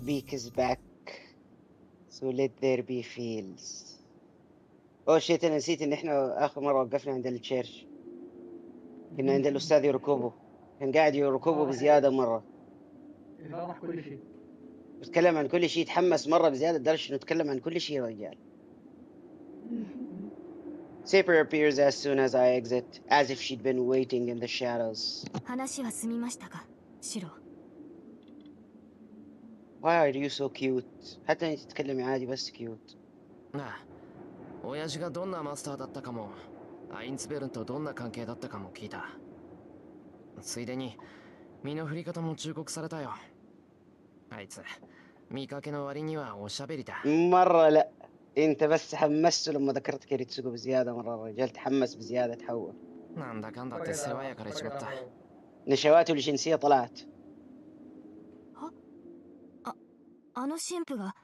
beak is back. So let there be feels. اوه شيت انا نسيت ان احنا اخر مرة وقفنا عند التشيرش. كنا عند الاستاذ يركبه. كان قاعد يركبه بزيادة مرة. واضح كل شيء. بتكلم عن كل شيء، يتحمس مرة بزيادة لدرجة انه يتكلم عن كل شيء يا رجال. Saber appears as soon as I exit, as if she'd been waiting in the shadows. 話は済みましたか、シロ。 Why are you so cute? حتى انت تتكلمي عادي بس cute. なあ、親父がどんなマスターだったかも、アインツベルンとどんな関係だったかも聞いた。ついでに身の振り方も忠告されたよ。あいつ見かけの割にはおしゃべりだ。 مرة لا. انت بس حمسته لما ذكرت كيريتسوغو بزيادة مرة. الرجال تحمس بزيادة تحول. なんだかんだって世話焼かれちまった。 نشواته الجنسية طلعت. あの神父が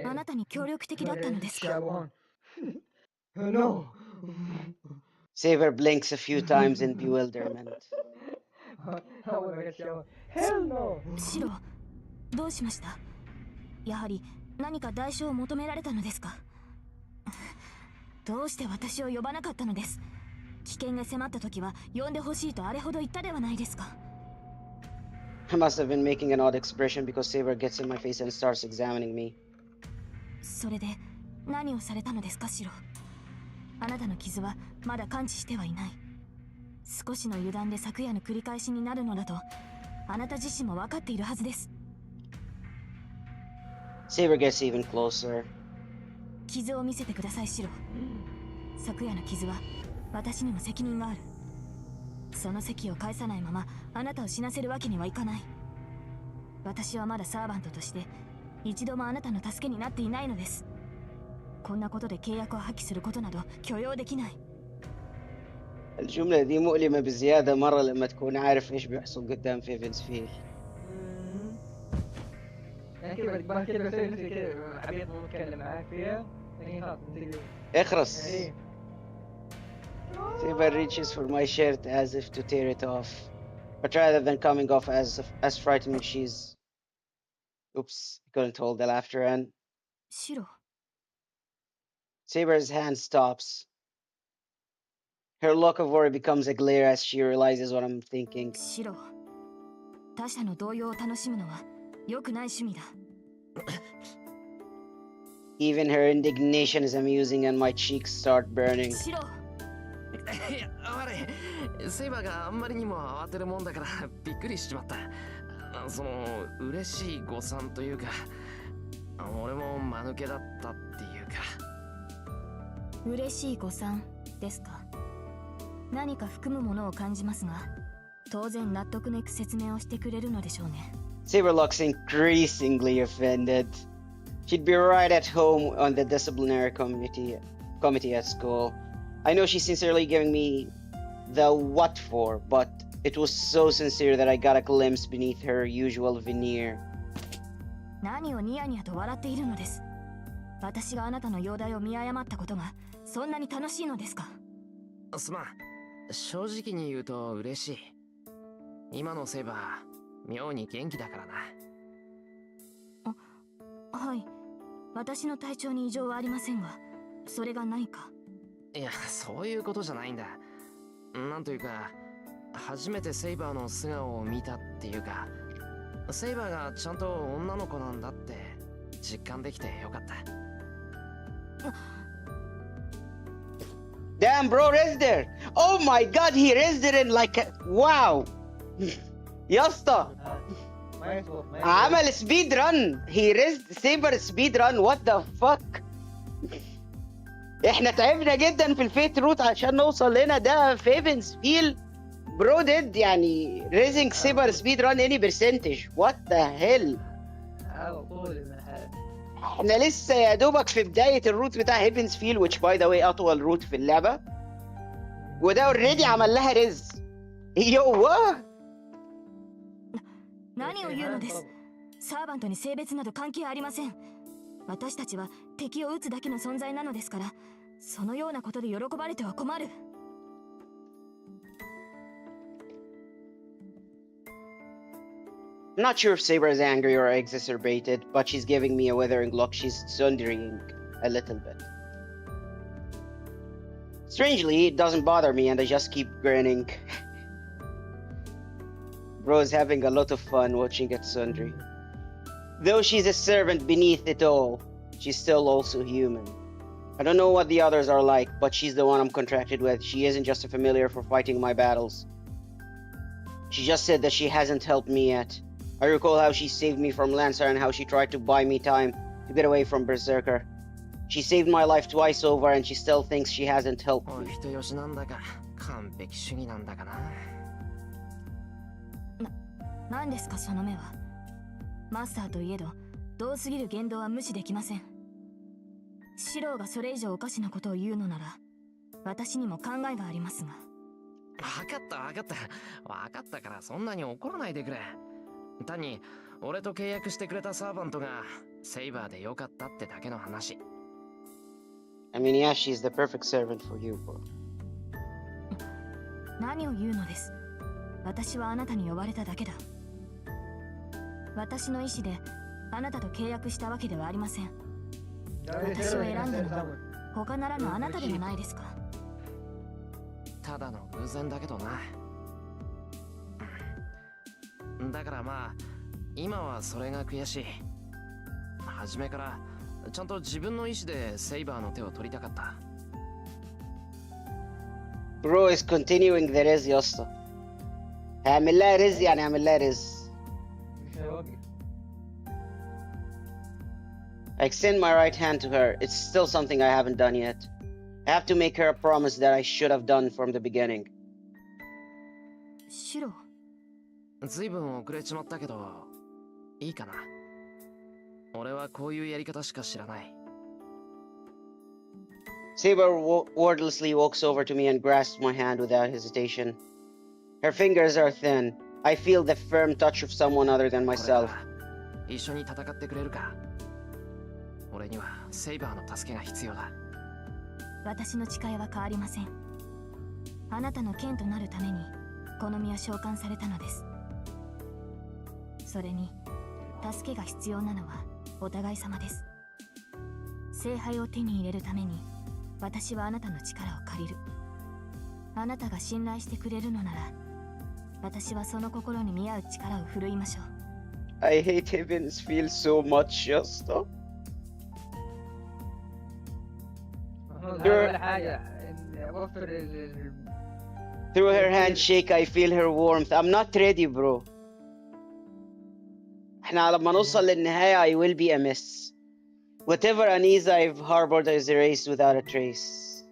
あなたに協力的だったのですか。 No. Saber blinks a few times in bewilderment. Hell no. シロ、どうしました。やはり何か代償を求められたのですか。どうして私を呼ばなかったのです。危険が迫った時は呼んでほしいとあれほど言ったではないですか。 I must have been making an odd expression because Saber gets in my face and starts examining me. それで何をされたのですか、シロ。あなたの傷はまだ完治してはいない。少しの油断で昨夜の繰り返しになるのだとあなた自身も分かっているはずです。 Saber gets even closer. 傷を見せてください、シロ。昨夜の傷は私にも責任がある。その責を返さないままあなたを死なせるわけにはいかない。私はまだサーバントとして一度もあなたの助けになっていないのです。こんなことで契約を破棄することなど許容できない。 الجملة دي مؤلمة بزيادة مرة لما تكون عارف ايش بيحصل قدام فيفنز فيل. يعني كذا بقى كذا بسوي نفسي كذا عبيط مو متكلم معاك فيها يعني خلاص انت اخرس. ايه. Saber reaches for my shirt as if to tear it off, but rather than coming off as frightened, she's... Oops, couldn't hold the laughter in. シロ、 Saber's hand stops. Her look of worry becomes a glare as she realizes what I'm thinking. シロ、他者の動揺を楽しむのは良くない趣味だ。 Even her indignation is amusing and my cheeks start burning. シロ、 いや、悪い。セイバーがあんまりにも慌てるもんだからびっくりしちまった。その嬉しい誤算というか、俺も間抜けだったっていうか。嬉しい誤算ですか。何か含むものを感じますが、当然納得のいく説明をしてくれるのでしょうね。 Saber looks increasingly offended. She'd be right at home on the disciplinary committee at school. I know she's sincerely giving me the what for, but it was so sincere that I got a glimpse beneath her usual veneer. 何をニヤニヤと笑っているのです。私があなたの容体を見誤ったことがそんなに楽しいのですか。すまん。正直に言うと嬉しい。今のセイバー、妙に元気だからな。はい、私の体調に異常はありませんが、それが何か。いや、そういうことじゃないんだ。なんというか、初めてセイバーの素顔を見たっていうか、セイバーがちゃんと女の子なんだって実感できてよかった。Damn, bro, res there! Oh my god, he resed it in like a... Wow! يا اسطى ما يسوى عمل سبيد رن. He resed Saber speed run. What the fuck? احنا تعبنا جدا في الفيت روت عشان نوصل هنا. ده فيفنز فيل برو ديد يعني raising Saber speed run any percentage. What the hell? على طول المحل. احنا لسه يا دوبك في بداية الروت بتاع هيفنز فيل which by the way أطول روت في اللعبة, وده اوريدي عمل لها ريز. يوه 何を言うのです。サーバントに性別など関係ありません。私たちは敵を撃つだけの存在なのですから、そのようなことで喜ばれては困る。 Saber I'm not sure if Saber is angry or exacerbated, but she's giving me a withering look. She's sundering a little bit. Strangely, it doesn't bother me and I just keep grinning. Bro's having a lot of fun watching it sundry. Though she's a servant beneath it all, she's still also human. I don't know what the others are like, but she's the one I'm contracted with. She isn't just a familiar for fighting my battles. She just said that she hasn't helped me yet. I recall how she saved me from Lancer and how she tried to buy me time to get away from Berserker. She saved my life twice over and she still thinks she hasn't helped お me. 人よしなんだか完璧主義なんだかな。何ですかその目は。マスターといえど同すぎる言動は無視できません。シローがそれ以上おかしなことを言うのなら私にも考えがありますが。分かった分かった分かったからそんなに怒らないでくれ。単に俺と契約してくれたサーバントがセイバーでよかったってだけの話。I mean, yeah, she's the perfect servant for you, bro. 何を言うのです。私はあなたに呼ばれただけだ。私の意志であなたと契約したわけではありません。私を選んだのは他ならぬあなたではないですか。ただの偶然だけどな。だからまあ今はそれが悔しい。初めからちゃんと自分の意志でセイバーの手を取りたかった。Bro is continuing the رز يا اسطى. هعمل لها رز يعني هعمل لها رز. I extend my right hand to her. It's still something I haven't done yet. I have to make her a promise that I should have done from the beginning. シロー。ずいぶん遅れちまったけどいいかな。俺はこういうやり方しか知らない。Saber wordlessly walks over to me and grasps my hand without hesitation. Her fingers are thin. I feel the firm touch of someone other than これ myself. から一緒に戦ってくれるか。俺にはセイバーの助けが必要だ。私の誓いは変わりません。あなたの剣となるためにこの身は召喚されたのです。それに助けが必要なのはお互い様です。聖杯を手に入れるために私はあなたの力を借りる。あなたが信頼してくれるのなら私はその心に見合う力を振るいましょう。I hate Hibbins feel so much, Shasta. ولا حاجة وفر Through her handshake, I feel her warmth. I'm not ready, bro. احنا لما نوصل للنهاية I will be a mess. Whatever unease I've harbored is erased without a trace.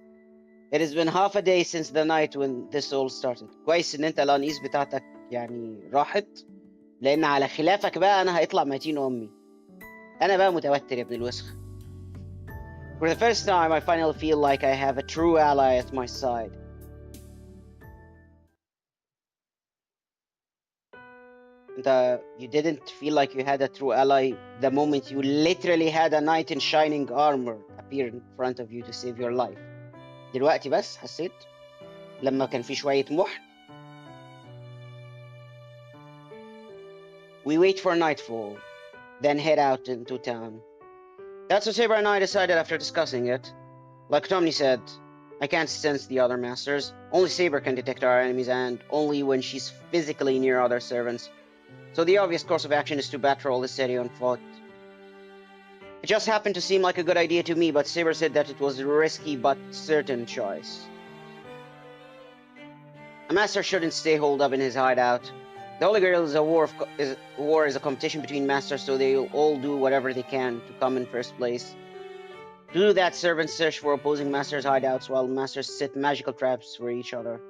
It has been half a day since the night when this all started. كويس ان انت الانيس بتاعتك يعني راحت، لان على خلافك بقى انا هيطلع ميتين امي. انا بقى متوتر يا ابن الوسخ. For the first time I finally feel like I have a true ally at my side. You didn't feel like you had a true ally the moment you literally had a knight in shining armor appear in front of you to save your life. دلوقتي بس حسيت لما كان في شوية محن. We wait for nightfall, then head out into town. That's what Saber and I decided after discussing it. Like Tommy said, I can't sense the other masters. Only Saber can detect our enemies, and only when she's physically near other servants. So the obvious course of action is to patrol the city on foot. It just happened to seem like a good idea to me, but Saber said that it was a risky but certain choice. A master shouldn't stay holed up in his hideout. The Holy Grail is a war is a competition between masters, so they'll all do whatever they can to come in first place. To do that, servants search for opposing masters' hideouts, while masters set magical traps for each other.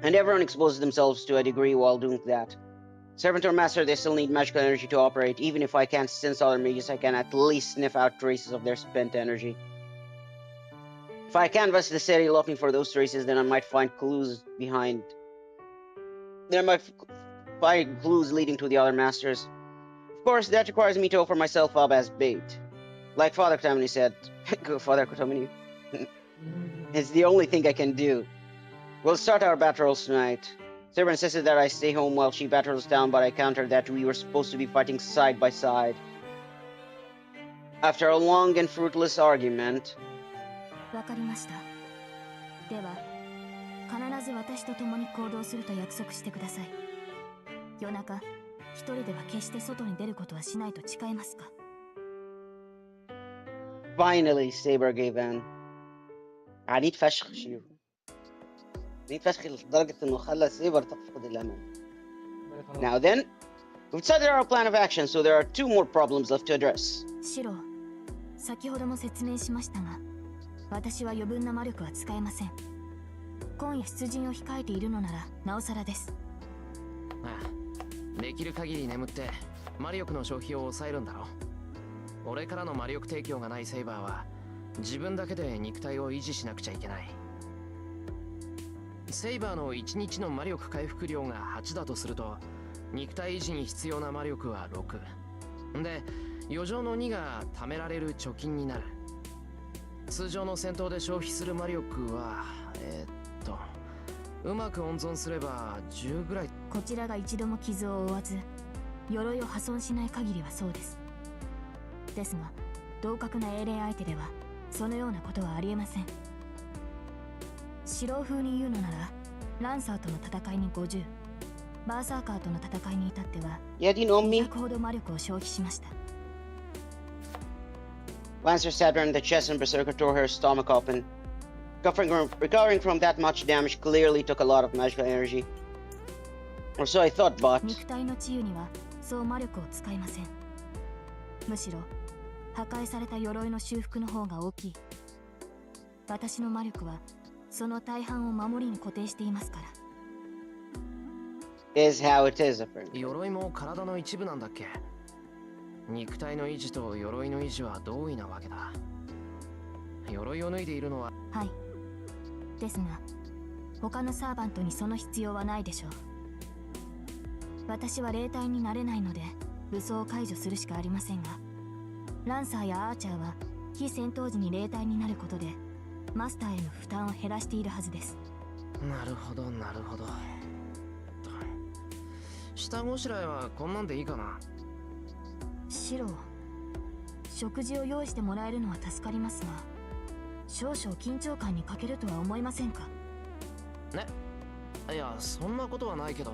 And everyone exposes themselves to a degree while doing that. Servant or master, they still need magical energy to operate. Even if I can't sense other mages, I can at least sniff out traces of their spent energy. If I canvass the city looking for those traces, then I might find clues behind. Then I might find clues leading to the other masters. Of course, that requires me to offer myself up as bait. Like Father Kotomini said, Father Kotomini, it's the only thing I can do. We'll start our patrols tonight. Saber insisted that I stay home while she battles down, but I countered that we were supposed to be fighting side by side. After a long and fruitless argument, わかりました。では、必ず私と共に行動すると約束してください。夜中、一人では決して外に出ることはしないと誓えますか？ finally Saber gave in. عنيد فشخ شيرو. عنيد فشخ لدرجة إنه خلى سيبر تفقد الأمل. Now then, we've decided our plan of action, so there are two more problems left to address. シロ、先ほども説明しましたが、私は余分な魔力は使えません。今夜出陣を控えているのならなおさらです。ああ、できる限り眠って魔力の消費を抑えるんだろ。俺からの魔力提供がないセイバーは自分だけで肉体を維持しなくちゃいけない。セイバーの1日の魔力回復量が8だとすると、肉体維持に必要な魔力は6で、余剰の2が貯められる貯金になる。通常の戦闘で消費する魔力はうまく温存すれば10ぐらい。こちらが一度も傷を負わず鎧を破損しない限りはそうです。ですが同格な英霊相手ではそのようなことはありえません。白風に言うのならランサーとの戦いに50、バーサーカーとの戦いに至っては Yeah, do you know me? 200ほど魔力を消費しました。 Lancer stabbed her in the chest and Berserker tore her stomach open. Recovering from that much damage clearly took a lot of magical energy. Or so I thought, but... 肉体の治癒にはそう魔力を使いません。むしろ破壊された鎧の修復の方が大きい。私の魔力はその大半を守りに固定していますから。 is how it is, apparently. 鎧も体の一部なんだっけ？肉体の維持と鎧の維持は同意なわけだ。鎧を脱いでいるのは、はい。ですが他のサーバントにその必要はないでしょう。私は霊体になれないので武装を解除するしかありませんが、ランサーやアーチャーは非戦闘時に霊体になることでマスターへの負担を減らしているはずです。なるほどなるほど。下ごしらえはこんなんでいいかな？シロ、食事を用意してもらえるのは助かりますが、少々緊張感に欠けるとは思いませんか？ね、いやそんなことはないけど。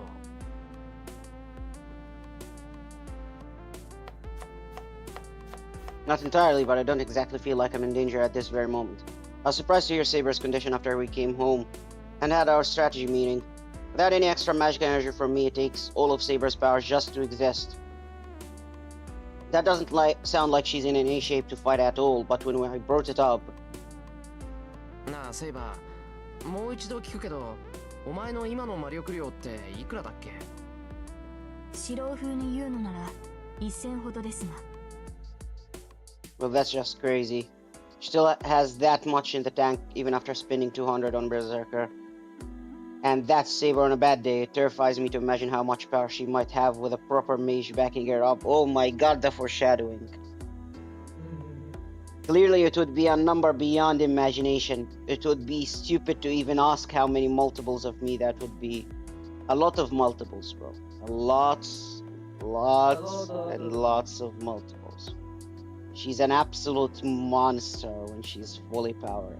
Not entirely, but I don't exactly feel like I'm in danger at this very moment. I was surprised to hear Saber's condition after we came home and had our strategy meeting. Without any extra magic energy from me, it takes all of Saber's powers just to exist. That doesn't sound like she's in any shape to fight at all, but when I brought it up... なあセイバー、もう一度聞くけど、お前の今の魔力量っていくらだっけ？白風に言うのなら1000ほどですが。 Well, that's just crazy. She still has that much in the tank even after spending 200 on Berserker. And that's Saber on a bad day. It terrifies me to imagine how much power she might have with a proper mage backing her up. Oh my god, the foreshadowing. Clearly it would be a number beyond imagination. It would be stupid to even ask how many multiples of me that would be. A lot of multiples, bro. Lots and lots of multiples. She's an absolute monster when she's fully powered.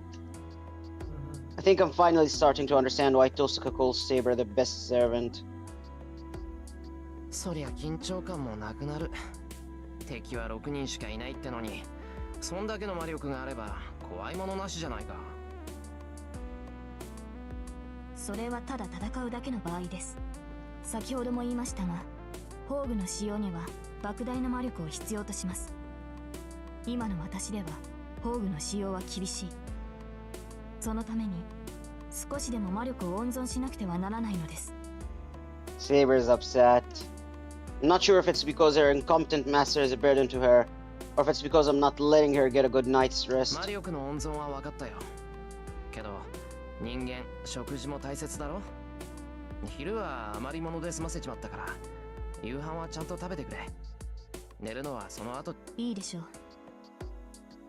I think I'm finally starting to understand why Tosuka calls Saber the best servant. そりゃ緊張感もなくなる。敵は6人しかいないってのに、そんだけの魔力があれば怖いものなしじゃないか。それはただ戦うだけの場合です。先ほども言いましたが、宝具の使用には莫大な魔力を必要とします。今の私では宝具の使用は厳しい。そのために少しでも魔力を温存しなくてはならないのです。 Saber's upset. I'm not sure if it's because her incompetent master is a burden to her, or if it's because I'm not letting her get a good night's rest. 魔力の温存は分かったよ。けど人間食事も大切だろ。昼は余り物で済ませちまったから、夕飯はちゃんと食べてくれ。寝るのはその後。いいでしょう。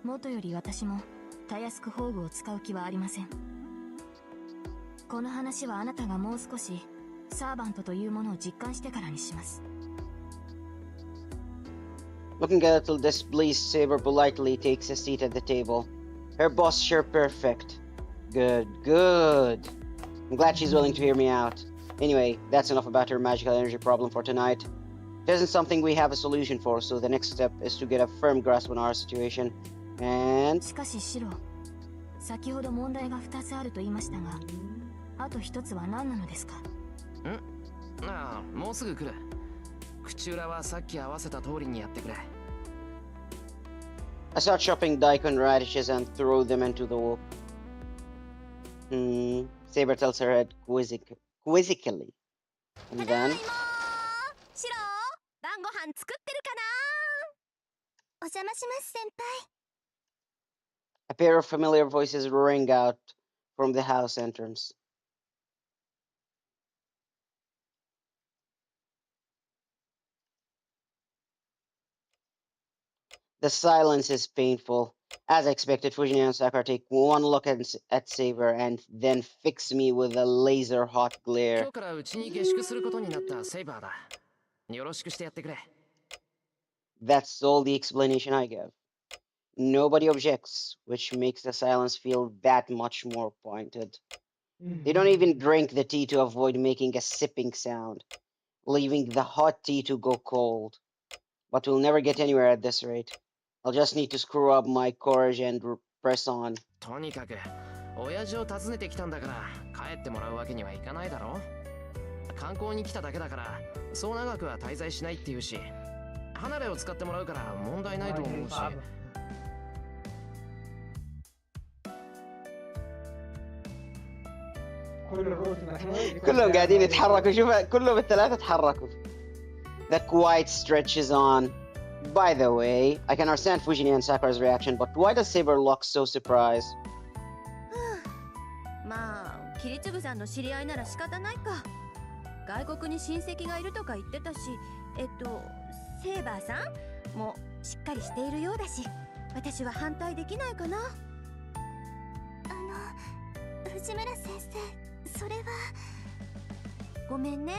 元より私もたやすく宝具を使う気はありません。この話はあなたがもう少しサーバントというものを実感してからにします。 Looking a little displeased, Saber politely takes a seat at the table. Her posture perfect. Good, good. I'm glad she's willing to hear me out. Anyway, that's enough about her magical energy problem for tonight. It isn't something we have a solution for, so the next step is to get a firm grasp on our situation. And しかしシロ、先ほど問題が2つあると言いましたが、あと1つは何なのですか？ああ、もうすぐ来る。口裏はさっき合わせた通りにやってくれ。I start chopping daikon radishes and throw them into the wok. Saber tilts her head quizzically. And then シロ、晩ご飯作ってるかな？お邪魔します先輩。 a pair of familiar voices ring out from the house entrance. The silence is painful. As I expected, Fujin and Sakura take one look at Saber and then fix me with a laser hot 今 glare. 日からうちに下宿することになったセイバーだ。よろしくしてやってくれ。That's all the explanation I give. Nobody objects, which makes the silence feel that much more pointed. They don't even drink the tea to avoid making a sipping sound, leaving the hot tea to go cold. But we'll never get anywhere at this rate. I'll just need to screw up my courage and press on. とにかく、親父を訪ねてきたんだから、帰ってもらうわけにはいかないだろ。観光に来ただけだから、そう長くは滞在しないっていうし、離れを使ってもらうから問題ないと思うし。كلهم قاعدين يتحركوا شوف كلهم الثلاثة تحركوا. The quiet stretches on. By the way, I can understand Fujini and Sakura's reaction, but why does Saber look so surprised? まあ、桐次さんの知り合いなら仕方ないか。外国に親戚がいるとか言ってたし、セーバーさんもしっかりしているようだし、私は反対できないかな。藤村先生、それは。ごめんね。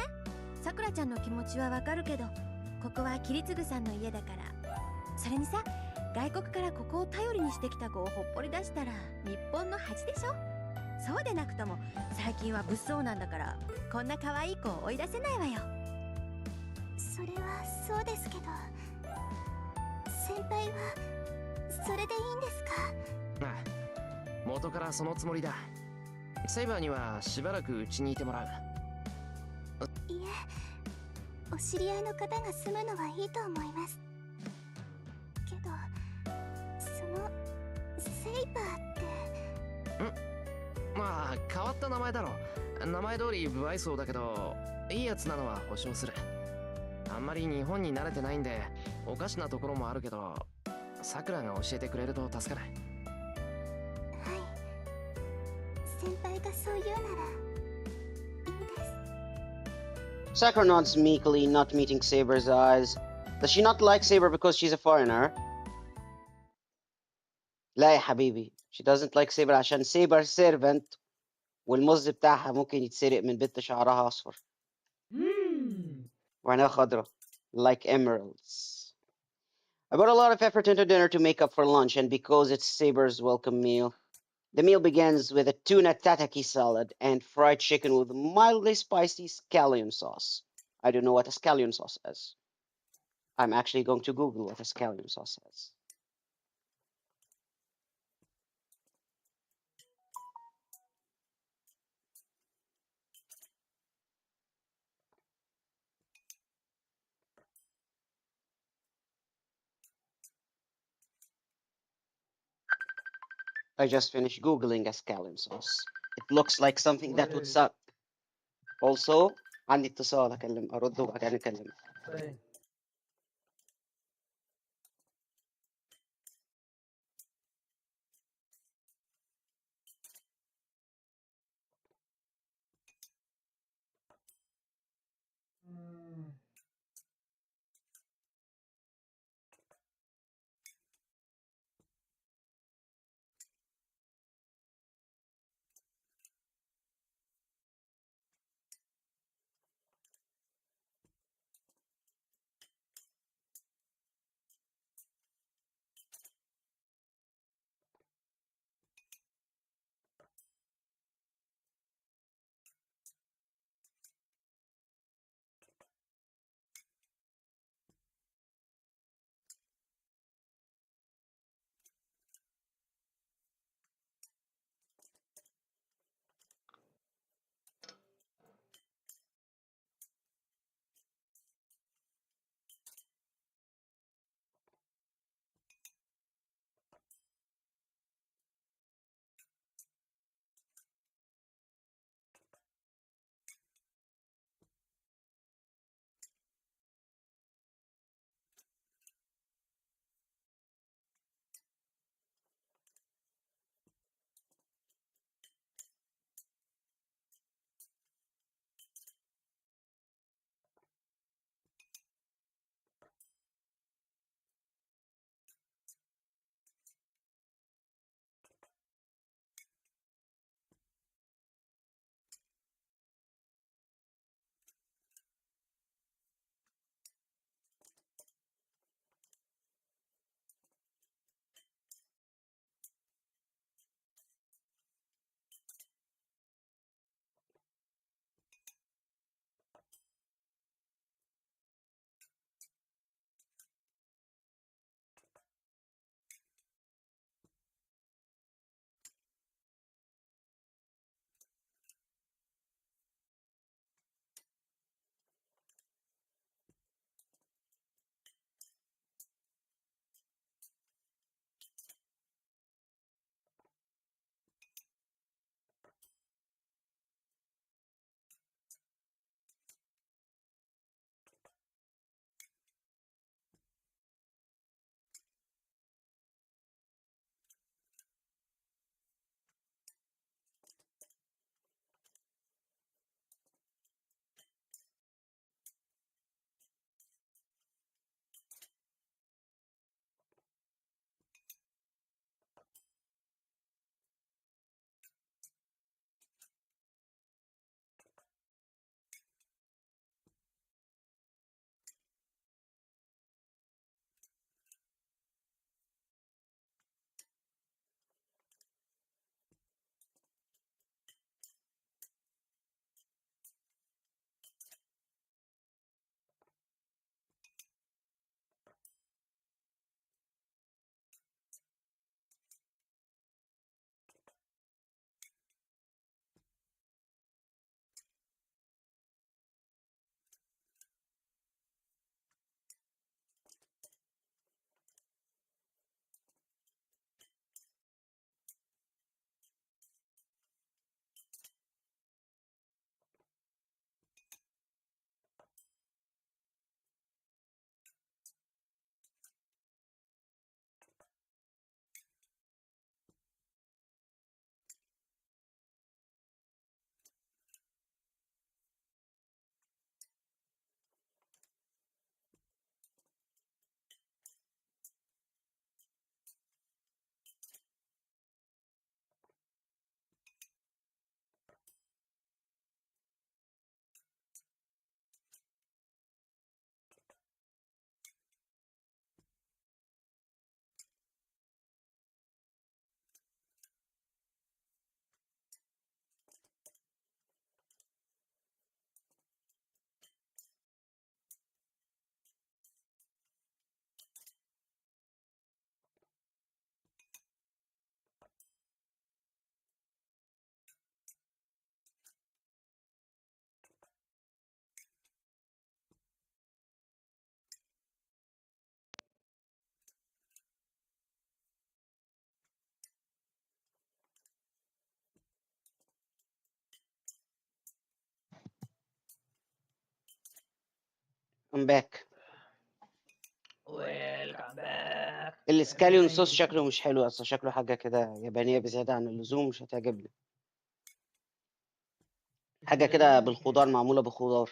さくらちゃんの気持ちはわかるけど、ここは桐次さんの家だから。それにさ、外国からここを頼りにしてきた子をほっぽり出したら日本の恥でしょ。そうでなくとも最近は物騒なんだから、こんな可愛い子を追い出せないわよ。それはそうですけど、先輩はそれでいいんですか？ああ、元からそのつもりだ。セイバーにはしばらくうちにいてもらう。いえ、お知り合いの方が住むのはいいと思います。けど、そのセイバーって。まあ変わった名前だろ。名前通り不愛想だけどいいやつなのは保証する。あんまり日本に慣れてないんでおかしなところもあるけど、さくらが教えてくれると助かる。はい、先輩がそう言うならいいです。 Sakura nods meekly, not meeting Saber's eyes. Does she not like Saber because she's a foreigner? لا يا حبيبي. She doesn't like Saber عشان Saber servant والمز بتاعها ممكن يتسرق من بنت شعرها أصفر وعينها خضرا like emeralds. I put a lot of effort into dinner to make up for lunch and because it's Saber's welcome meal. The meal begins with a tuna tataki salad and fried chicken with mildly spicy scallion sauce. I don't know what a scallion sauce is. I'm actually going to Google what a scallion sauce is. I just finished Googling a scallion sauce. It looks like something that would suck. Also, عندي اتصال أكلم أرد وبعدين أكلم. طيب. I'm back. ويلكم باك. الاسكاليون صوص شكله مش حلو اصلا، شكله حاجة كده يابانية بزيادة عن اللزوم، مش هتعجبني. حاجة كده بالخضار، معمولة بخضار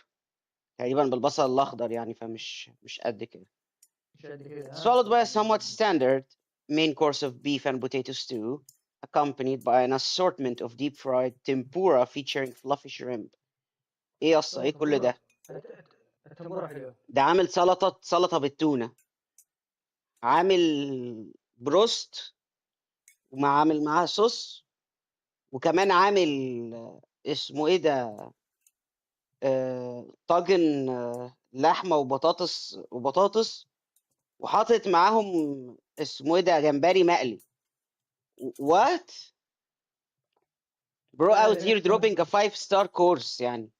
تقريبا بالبصل الأخضر يعني، مش قد كده. مش قد كده ها. Followed by a somewhat standard main course of beef and potato stew, accompanied by an assortment of deep fried tempura featuring fluffy shrimp. ايه اصلا ايه كل ده؟ التمورة حلوة. ده عامل سلطة بالتونة، عامل بروست، عامل معاها صوص، وكمان عامل اسمه ايه ده، طاجن لحمة وبطاطس، وحاطط معاهم اسمه ايه ده، جمبري مقلي. What? Bro لا out لا here يا dropping a أخي. 5-star course يعني.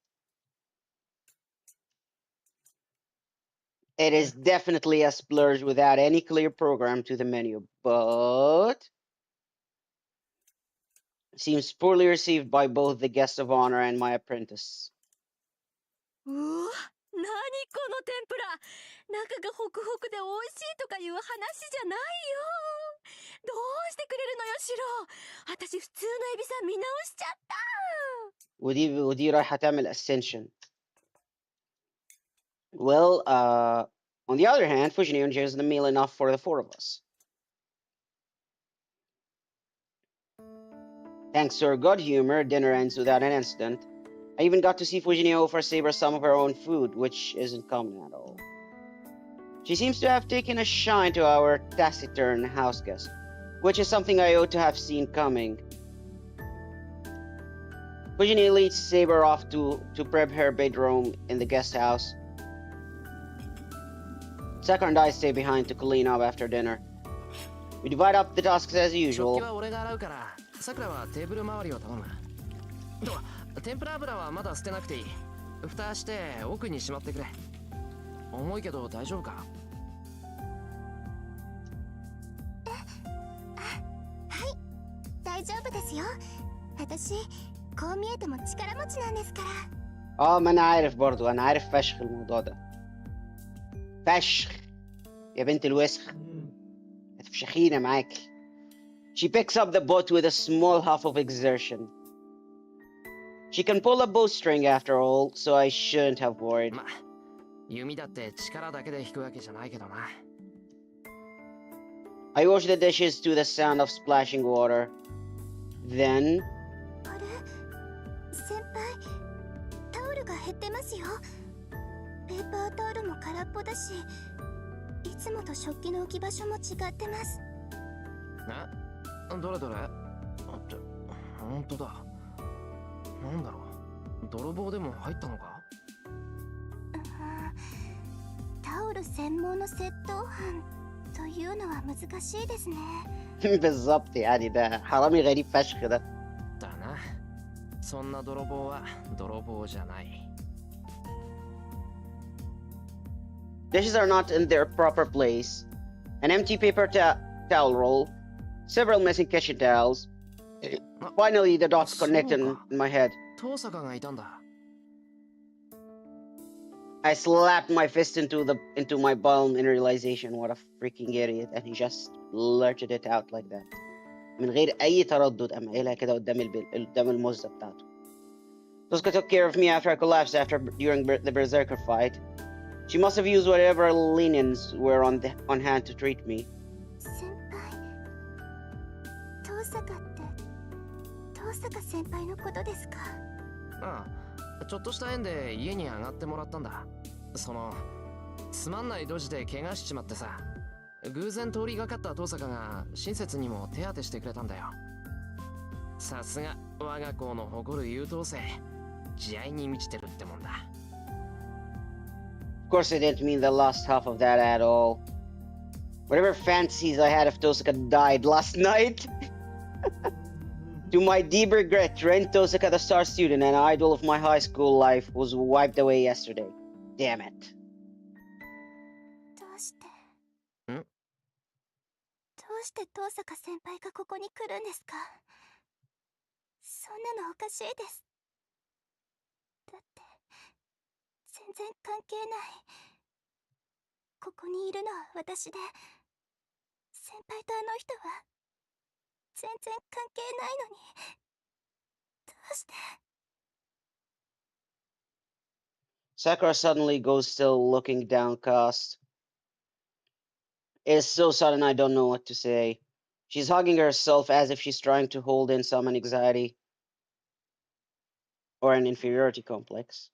It is definitely a splurge without any clear program to the menu, but seems poorly received by both the guest of honor and my apprentice. うわ、何この天ぷら。中がホクホクで美味しいとかいう話じゃないよ。どうしてくれるのよ、シロ。私普通のエビさん見直しちゃった。ودي رايحة تعمل ascension. Well, on the other hand, Fujinio enjoys the meal enough for the 4 of us. Thanks to her good humor, dinner ends without an incident. I even got to see Fujinio offer Saber some of her own food, which isn't common at all. She seems to have taken a shine to our taciturn house guest, which is something I ought to have seen coming. Fujinio leads Saber off to prep her bedroom in the guest house. Sakura and I stay behind to clean up after dinner. We divide up the tasks as 食器 usual. は俺が洗うからさくらはテーブル周りを頼む。と天ぷら油はまだ捨てなくていい。蓋して奥にしまってくれ。重いけど大丈夫か？大丈夫ですよ。私こう見えても力持ちなんですから。ما انا عارف برضو، انا عارف فشخ الموضوع ده. فشخ يا بنت الوسخ، هتفشخينا معاكي. She picks up the boat with a small huff of exertion. She can pull a bowstring after all, so I shouldn't have worried. ま、弓だって力だけで引くわけじゃないけどな。I wash the dishes to the sound of splashing water. Then あれ、先輩、タオルが減ってますよ。ペーパータオルも空っぽだし、いつもと食器の置き場所も違ってます。え？どれどれ？あって、ほんとだ。なんだろう、泥棒でも入ったのか？タオル専門の窃盗犯というのは難しいですね。بالظبط يعني، ده حرامي غريب فشخ ده. だな。そんな泥棒は泥棒じゃない。Dishes are not in their proper place. An empty paper towel roll, several missing kitchen towels. Finally, the dots connect in my head. 遠坂がいたんだ。I slapped my fist into my palm in realization. What a freaking idiot! And he just blurted it out like that. من غير أي تردد قام قايلها كده قدام المزة بتاعته. Tosca took care of me after I collapsed during the berserker fight. She must have used whatever linens were on hand to treat me. 先輩、遠坂って遠坂先輩のことですか？ああ、ちょっとした縁で家に上がってもらったんだ。つまんないドジで怪我しちまってさ、偶然通りがかった遠坂が親切にも手当てしてくれたんだよ。さすが我が校の誇る優等生、慈愛に満ちてるってもんだ。Of course, I didn't mean the last half of that at all. Whatever fantasies I had of Tosaka died last night. To my deep regret, Ren Tosaka, the star student and idol of my high school life, was wiped away yesterday. Damn it. どうして？ん？どうして遠坂先輩がここに来るんですか？そんなのおかしいです。だって全然関係ないここにいるのは私で、先輩とあの人は全然関係ないのに、どうして。 Sakura suddenly goes still, looking downcast. It's so sudden I don't know what to say. She's hugging herself as if she's trying to hold in some anxiety or an inferiority complex.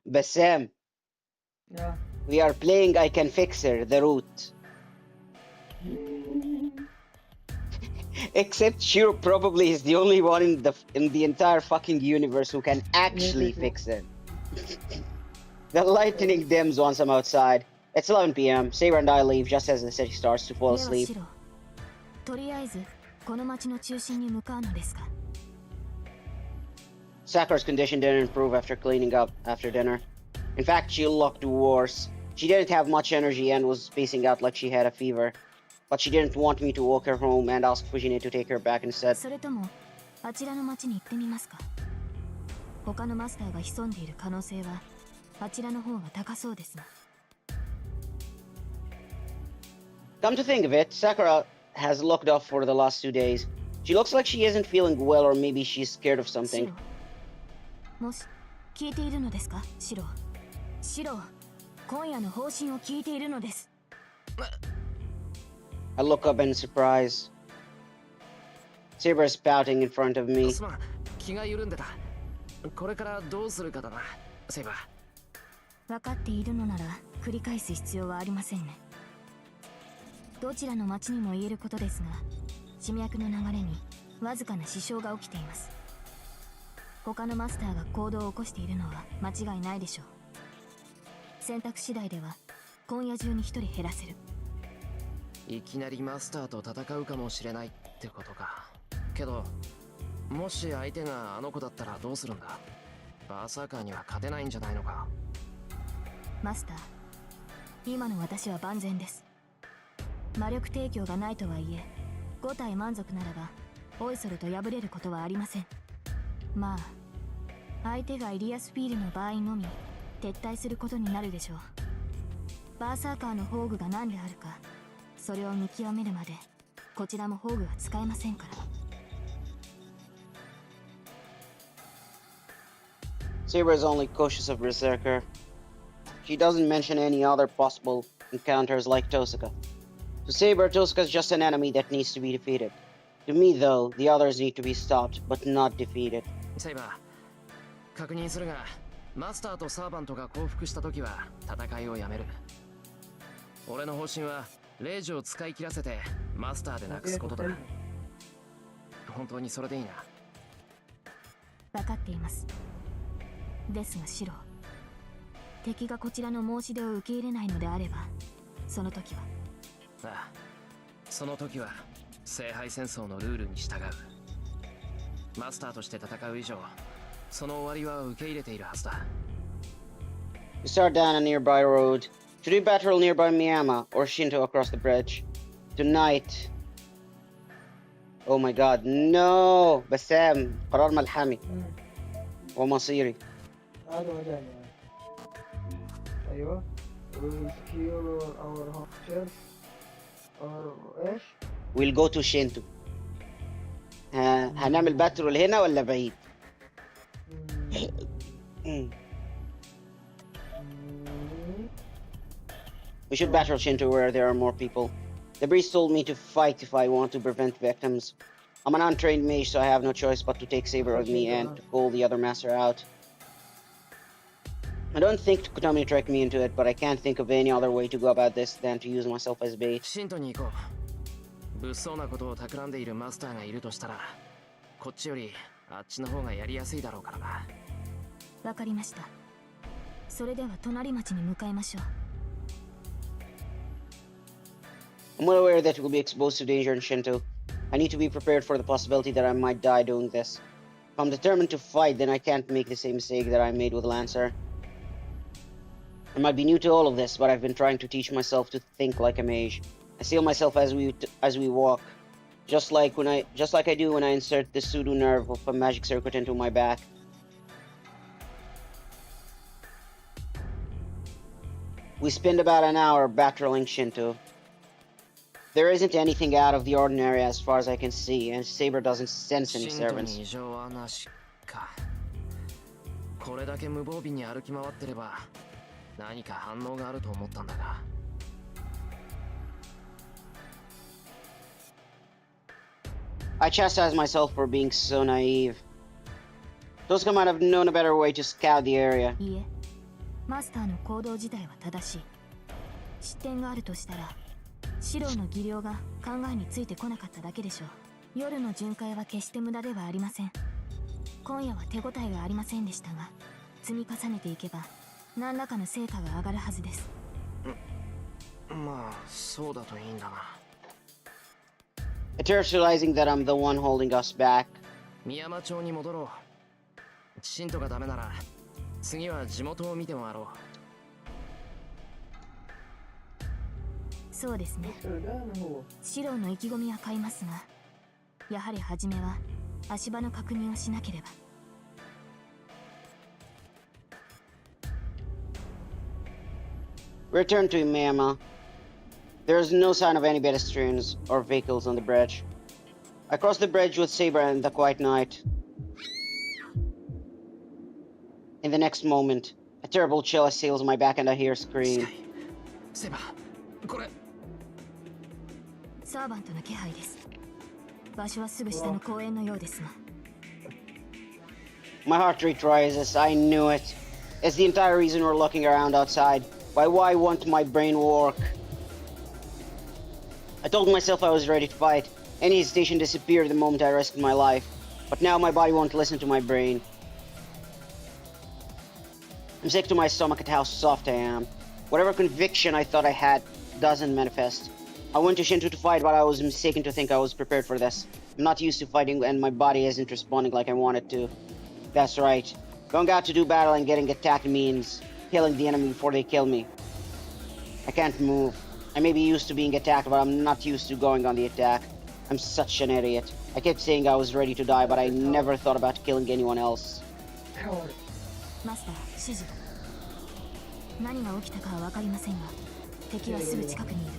Bassam, Yeah. we are playing I Can Fix Her, the route. Except Shiro probably is the only one in the entire fucking universe who can actually fix it. The lightning dims once I'm outside. It's 11 p.m. Saber and I leave just as the city starts to fall では asleep. シロ、とりあえずこの町の中心に向かうのですか。 Sakura's condition didn't improve after cleaning up after dinner. In fact, she looked worse. She didn't have much energy and was spacing out like she had a fever. But she didn't want me to walk her home and ask Fujine to take her back instead. それともあちらの町に行ってみますか。他のマスターが潜んでいる可能性はあちらの方が高そうですが。 Come to think of it, Sakura has looked off for the last 2 days. She looks like she isn't feeling well, or maybe she's scared of シ something. ロ、もし聞いているのですか。シロ、シロ、今夜の方針を聞いているのです。 I look up in surprise. Saber is pouting in front of me. すまん、気が緩んでた。これからどうするかだな、セイバー。分かっているのなら繰り返す必要はありませんね。どちらの町にも言えることですが、地脈の流れにわずかな支障が起きています。他のマスターが行動を起こしているのは間違いないでしょう。選択次第では今夜中に一人減らせる。いきなりマスターと戦うかもしれないってことか。けどもし相手があの子だったらどうするんだ。バーサーカーには勝てないんじゃないのか。マスター、今の私は万全です。魔力提供がないとはいえ、5体満足ならばオイソルと破れることはありません。まあ相手がイリアスフィールの場合のみ撤退することになるでしょう。バーサーカーの宝具が何であるか、それを見極めるまでこちらも宝具は使えませんから。 Saber is only cautious of Berserker. She doesn't mention any other possible encounters like Tosaka. To Saber, Tosaka is just an enemy that needs to be defeated. To me, though, the others need to be stopped, but not defeated. セイバー、確認するが、マスターとサーバントが降伏した時は戦いをやめる。俺の方針はレイジを使い切らせてマスターでなくすことだ。本当にそれでいいな。分かっています。ですがシロ、敵がこちらの申し出を受け入れないのであれば、その時は。ああ、その時は聖杯戦争のルールに従う。マスターとして戦う以上、その終わりは受け入れているはずだ。We start down a nearby road. Should we battle nearby Miyama or Shinto across the bridge? Tonight. Oh my god, no! Bassam, قرار ملحمي ومصيري. هذا مجالي. ايوه. We'll secure our home church. or ايش؟ We'll go to Shinto. هنعمل باترول هنا ولا بعيد؟ We should battle Shinto where there are more people. The priest told me to fight if I want to prevent victims. I'm an untrained mage, so I have no choice but to take Saber with me and to call the other master out. I don't think Kotomi tricked me into it, but I can't think of any other way to go about this than to use myself as bait. シントに行こう。物騒なことを企んでいるマスターがいるとしたら、こっちよりあっちの方がやりやすいだろうからな。わかりました。それでは隣町に向かいましょう。I'm well aware that we'll be exposed to danger in Shinto. I need to be prepared for the possibility that I might die doing this. If I'm determined to fight, then I can't make the same mistake that I made with Lancer. I might be new to all of this, but I've been trying to teach myself to think like a mage. I steel myself as we walk. just like I do when I insert the pseudo nerve of a magic circuit into my back. We spend about an hour battling Shinto. There isn't anything out of the ordinary as far as I can see, and Saber doesn't sense any シントに servants. 異常はなしか。これだけ無防備に歩き回ってれば何か反応があると思ったんだが。I chastise myself for being so naive. Tosuka might have known a better way to scout the area. いいえ、マスターの行動自体は正しい。失点があるとしたら、シロの技量が考えについてこなかっただけでしょう。夜の巡回は決して無駄ではありません。今夜は手応えがありませんでしたが、積み重ねていけば何らかの成果が上がるはずです。まあそうだといいんだな。Terrorizing that I'm the one holding us back. 宮山町に戻ろう。シントがダメなら次は地元を見て回ろう。そうですね。 Sudah, no. シロの意気込みは買いますが、やはり初めは足場の確認をしなければ。Return to Imeyama. There is no sign of any pedestrians or vehicles on the bridge. I cross the bridge with Saber in the quiet night. In the next moment, a terrible chill assails my back and I hear a 近 scream. い。セバ、これ。サーバントの気配です。場所はすぐ下の公園のようですが。My heart rate rises. I knew it. It's the entire reason we're looking around outside. Why won't my brain work? I told myself I was ready to fight. Any hesitation disappeared the moment I risked my life. But now my body won't listen to my brain. I'm sick to my stomach at how soft I am. Whatever conviction I thought I had doesn't manifest. I went to Shinto to fight, but I was mistaken to think I was prepared for this. I'm not used to fighting and my body isn't responding like I wanted to. That's right. Going out to do battle and getting attacked means killing the enemy before they kill me. I can't move. I may be used to being attacked, but I'm not used to going on the attack. I'm such an idiot. I kept saying I was ready to die, but I never thought about killing anyone else. Coward. マスター、指示を。何が起きたかは分かりませんが、敵はすぐ近くにいる。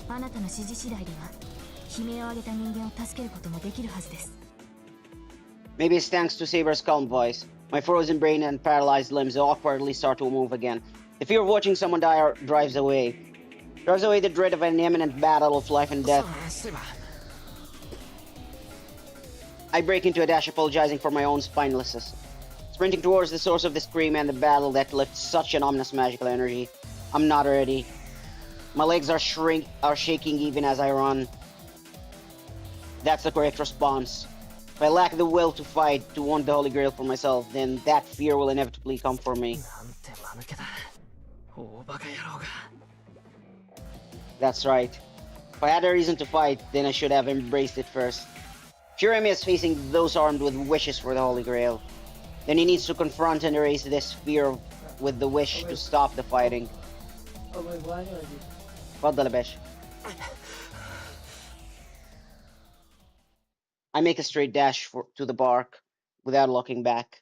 あなたの指示次第では、悲鳴を上げた人間を助けることもできるはずです。Maybe it's thanks to Saber's calm voice. My frozen brain and paralyzed limbs awkwardly start to move again. The fear of watching someone die drives away the dread of an imminent battle of life and death. セバ。 I break into a dash, apologizing for my own spinelessness. Sprinting towards the source of the scream and the battle that lifts such an ominous magical energy. I'm not ready. My legs are shaking even as I run. That's the correct response. If I lack the will to fight, to want the Holy Grail for myself, then that fear will inevitably come for me. なんて間抜けだ。大バカ野郎が。 That's right. If I had a reason to fight, then I should have embraced it first. Shirame is facing those armed with wishes for the Holy Grail. Then he needs to confront and erase this fear with the wish to stop the fighting. Oh, my God, lagi. تفضل يا باشا. I make a straight dash to the bark without looking back.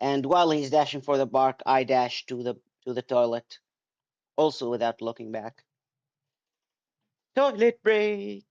And while he's dashing for the bark, I dash to the toilet, also without looking back. Toilet break.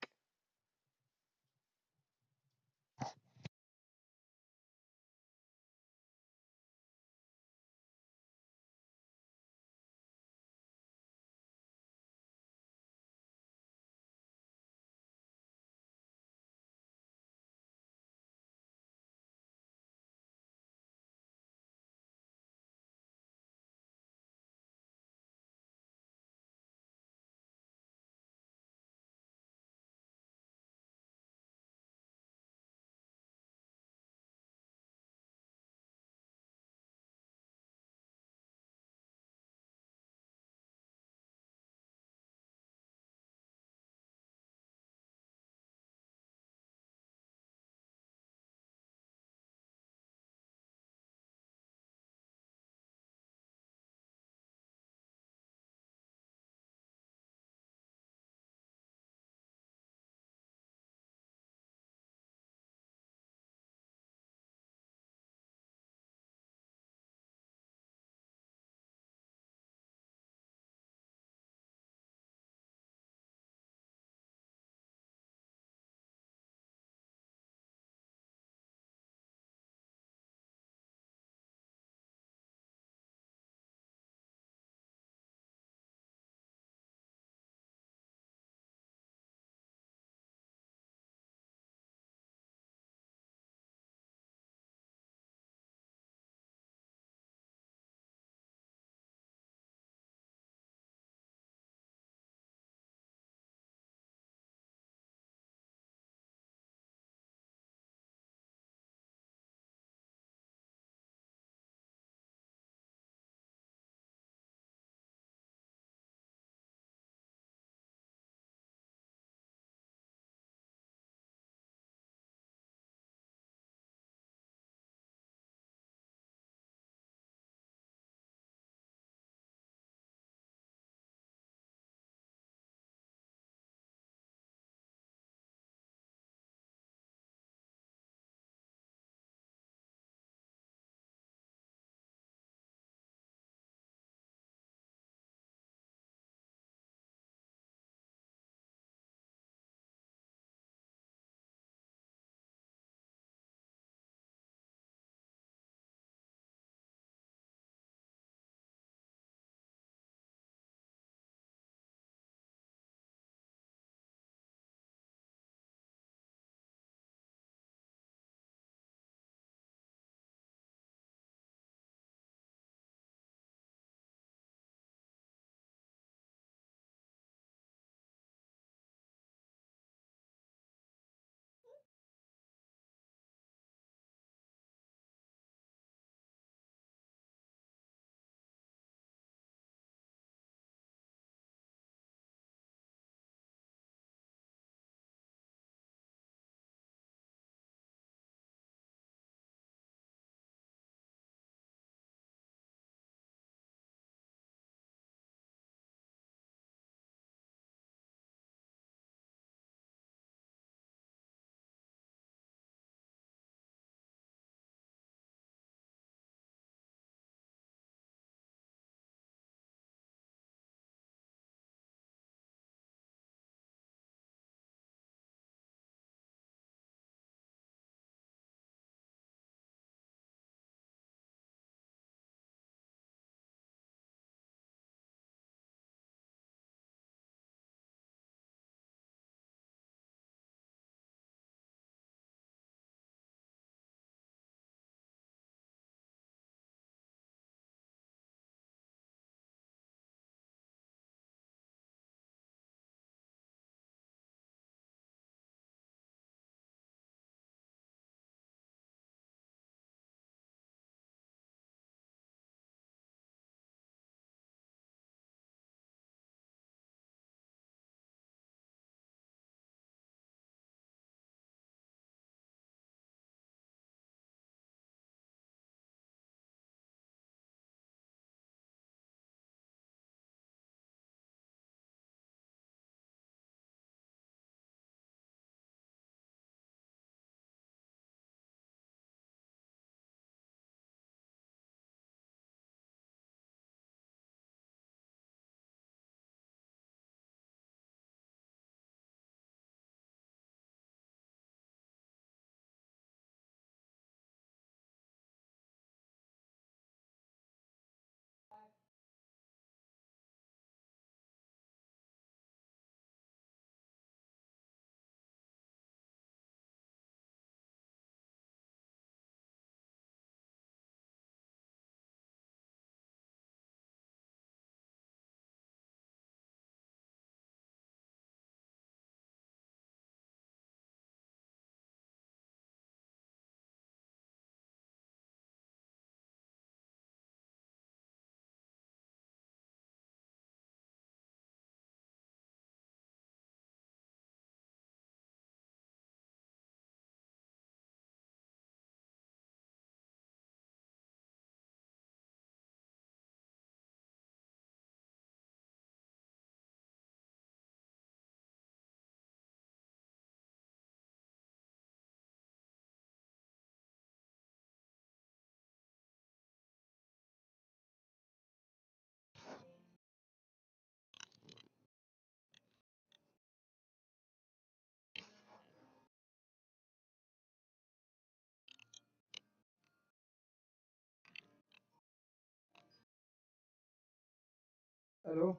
الو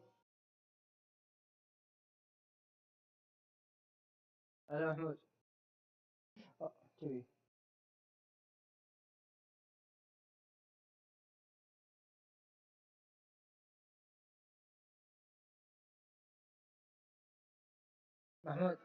الو محمود. كذي. محمود.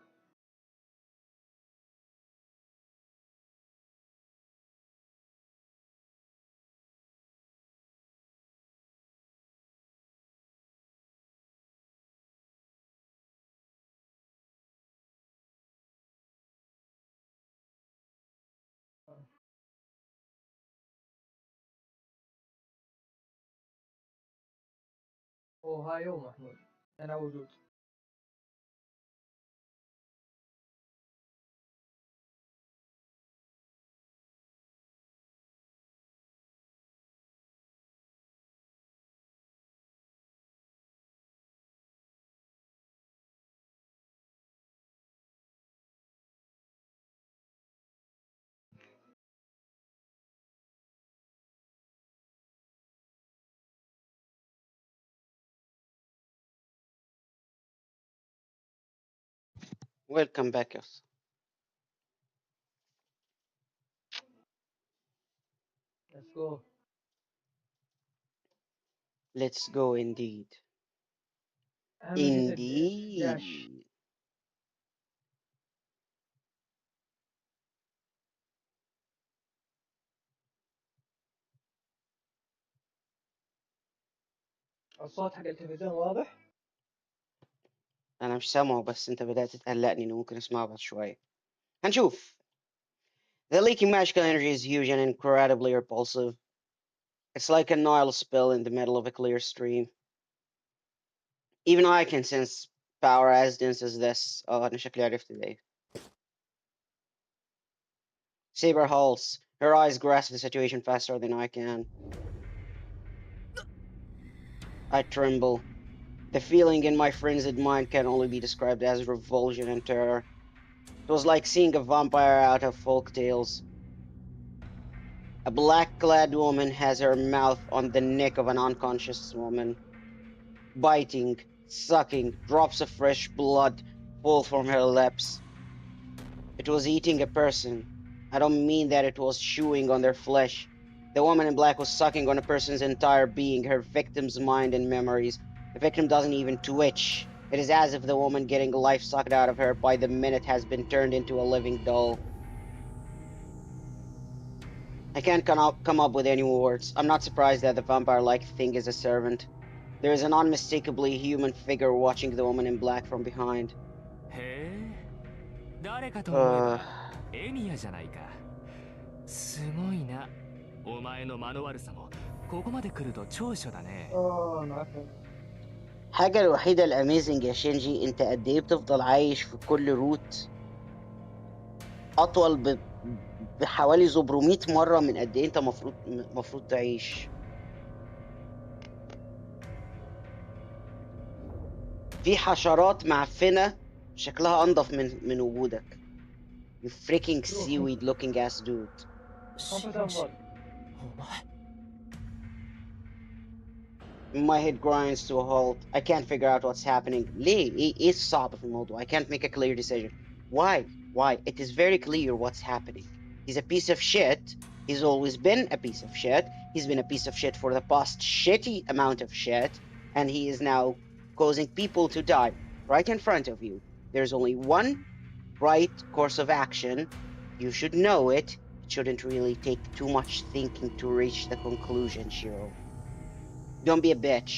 اوهايو محمود، انا موجود. Welcome back, yes. Let's go. Let's go indeed. اهم شيء داش. Indeed. الصوت حق التلفزيون واضح؟ أنا مش سامعه بس أنت بدأت تقلقني إنه ممكن أسمعه بعد شوية. هنشوف. The leaking magical energy is huge and incredibly repulsive. It's like a Nile spill in the middle of a clear stream. Even I can sense power as dense as this. أنا شكلي عرفت ده. Saber halts. Her eyes grasp the situation faster than I can. I tremble. The feeling in my frenzied mind can only be described as revulsion and terror. It was like seeing a vampire out of folk tales. A black-clad woman has her mouth on the neck of an unconscious woman, biting, sucking, drops of fresh blood fall from her lips. It was eating a person. I don't mean that it was chewing on their flesh. The woman in black was sucking on a person's entire being, her victim's mind and memories. The victim doesn't even twitch. It is as if the woman getting life sucked out of her by the minute has been turned into a living doll. I can't come up with any words. I'm not surprised that the vampire-like thing is a servant. There is an unmistakably human figure watching the woman in black from behind. へえ、誰かと思え Uh, ばエミヤじゃないか。すごいな。お前の間の悪さもここまで来ると長所だね。 اوه معفن. الحاجة الوحيدة الاميزنج يا شينجي انت قد ايه بتفضل عايش في كل روت اطول بحوالي 700 مرة من قد ايه انت مفروض تعيش. في حشرات معفنة شكلها انضف من وجودك. You freaking seaweed looking ass dude. كومبوزر. お前 My head grinds to a halt. I can't figure out what's happening. ليه؟ ايه الصعب في الموضوع? I can't make a clear decision. Why? It is very clear what's happening. He's a piece of shit. He's always been a piece of shit. He's been a piece of shit for the past shitty amount of shit. And he is now causing people to die right in front of you. There's only one right course of action. You should know it. It shouldn't really take too much thinking to reach the conclusion, Shiro. Don't be a bitch.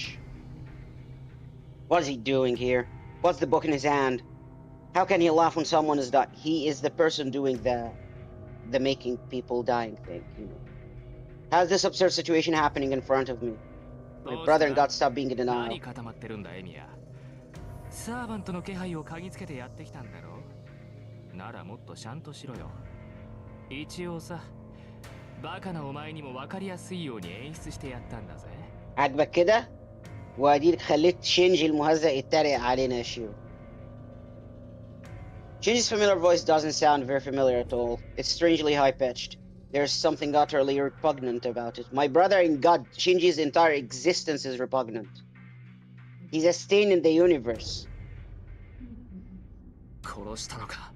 What is he doing here? What's the book in his hand? How can he laugh when someone is dying? He is the person doing the making people dying thing, you know. How's this absurd situation happening in front of me? My brother and God stop being in denial. 何固まってるんだエミヤ。サーバントの気配を嗅ぎつけてやってきたんだろ。ならもっとちゃんとしろよ。一応さ、バカなお前にも分かりやすいように演出してやったんだぜ。 عاجبك كده؟ واديك خليت شينجي المهزأ يتريق علينا يا شيرو. Shinji's familiar voice doesn't sound very familiar at all. It's strangely high-pitched. There's something utterly repugnant about it. My brother in God, Shinji's entire existence is repugnant. He's a stain in the universe. 殺したのか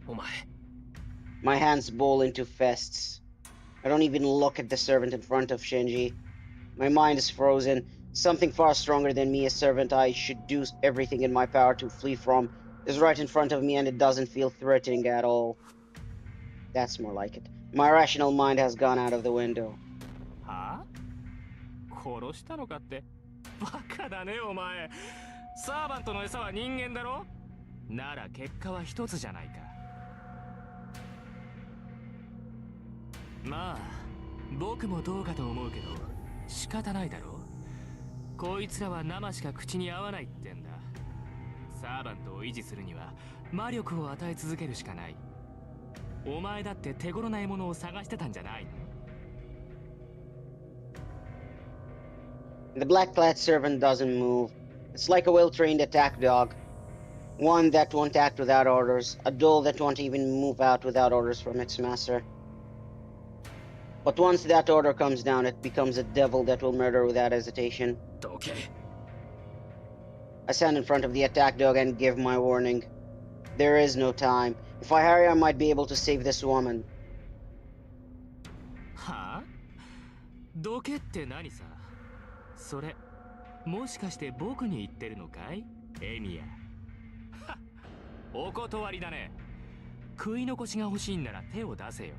お前。 My hands ball into fists. I don't even look at the servant in front of Shinji. My mind is frozen. Something far stronger than me, a servant I should do everything in my power to flee from, is right in front of me and it doesn't feel threatening at all. That's more like it. My rational mind has gone out of the window. はあ殺したのかって。バカだねお前。サーバントの餌は人間だろ。なら結果は一つじゃないか。まあ僕もどうかと思うけど仕方ないだろ。こいつらは生しか口に合わないってんだ。サーバントを維持するには魔力を与え続けるしかない。お前だって手頃な獲物を探してたんじゃないの。 The black-clad servant doesn't move. It's like a well-trained attack dog. One that won't act without orders. A doll that won't even move out without orders from its master. But once that order comes down, it becomes a devil that will murder without hesitation. どけ。 I stand in front of the attack dog and give my warning. There is no time. If I hurry, I might be able to save this woman. はあどけって何さ。それもしかして僕に言ってるのかいエミヤ。はっお断りだね。食い残しが欲しいんなら手を出せよ。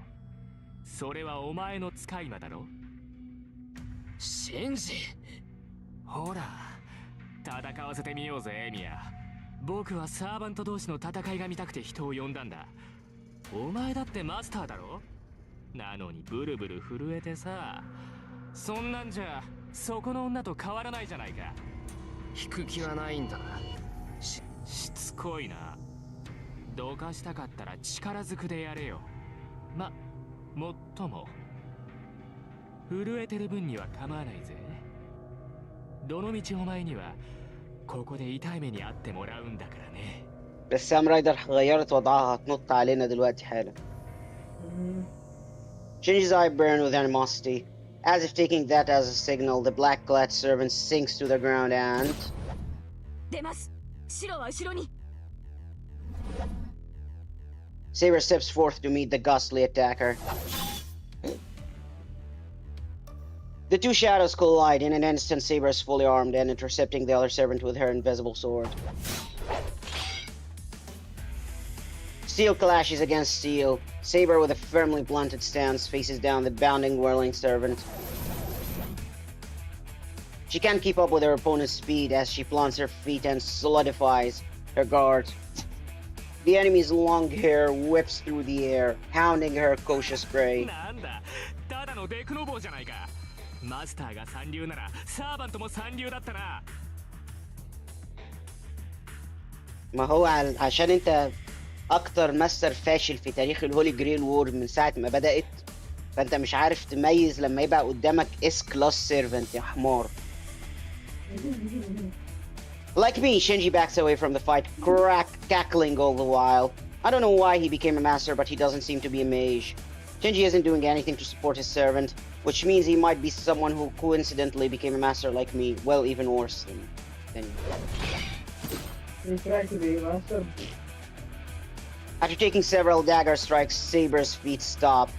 それはお前の使い魔だろ。シンジ。ほら戦わせてみようぜエミヤ。僕はサーバント同士の戦いが見たくて人を呼んだんだ。お前だってマスターだろ。なのにブルブル震えてさ。そんなんじゃそこの女と変わらないじゃないか。引く気はないんだな。しつこいな。どかしたかったら力ずくでやれよ。もっとも震えてる分には構わないぜ。どのみちお前にはここで痛い目に遭ってもらうんだからね。 بس سام رايدر غيرت وضعها هتنط علينا دلوقتي حالا. Shinji's eye burned with animosity. As if taking that as a signal, the black-clad servant sinks to the ground and... 出ます。白は後ろに。 Saber steps forth to meet the ghastly attacker. The two shadows collide. In an instant, Saber is fully armed and intercepting the other servant with her invisible sword. Steel clashes against steel. Saber, with a firmly blunted stance, faces down the bounding, whirling servant. She can't keep up with her opponent's speed as she plants her feet and solidifies her guard. The enemy's long hair whips through the air, hounding her cautious prey. なんだただのデクノボーじゃないか。マスターが三流ならサーバントも三流だったな。 ما هو عشان انت اكتر ماستر فاشل في تاريخ الهولي جريل وور من ساعة ما بدأت، فانت مش عارف تميز لما يبقى قدامك اس كلاس سيرفنت يا حمار. Like me, Shinji backs away from the fight, cackling all the while. I don't know why he became a master, but he doesn't seem to be a mage. Shinji isn't doing anything to support his servant, which means he might be someone who coincidentally became a master like me. Well, even worse than He's trying to be master. After taking several dagger strikes, Saber's feet stop.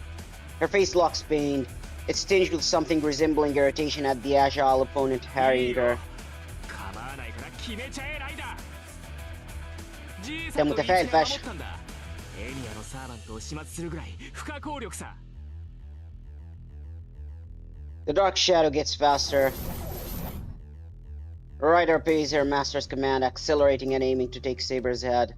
Her face looks pained. It's tinged with something resembling irritation at the agile opponent harrying her. 構わないから決めちゃえライダー。じいでさんと一もتفاعل 緒に守 فشخ ったんだ。エミヤのサーバントを始末するぐらい不可抗力さ。 The dark shadow gets faster. Ryder pays her master's command, accelerating and aiming to take Saber's head.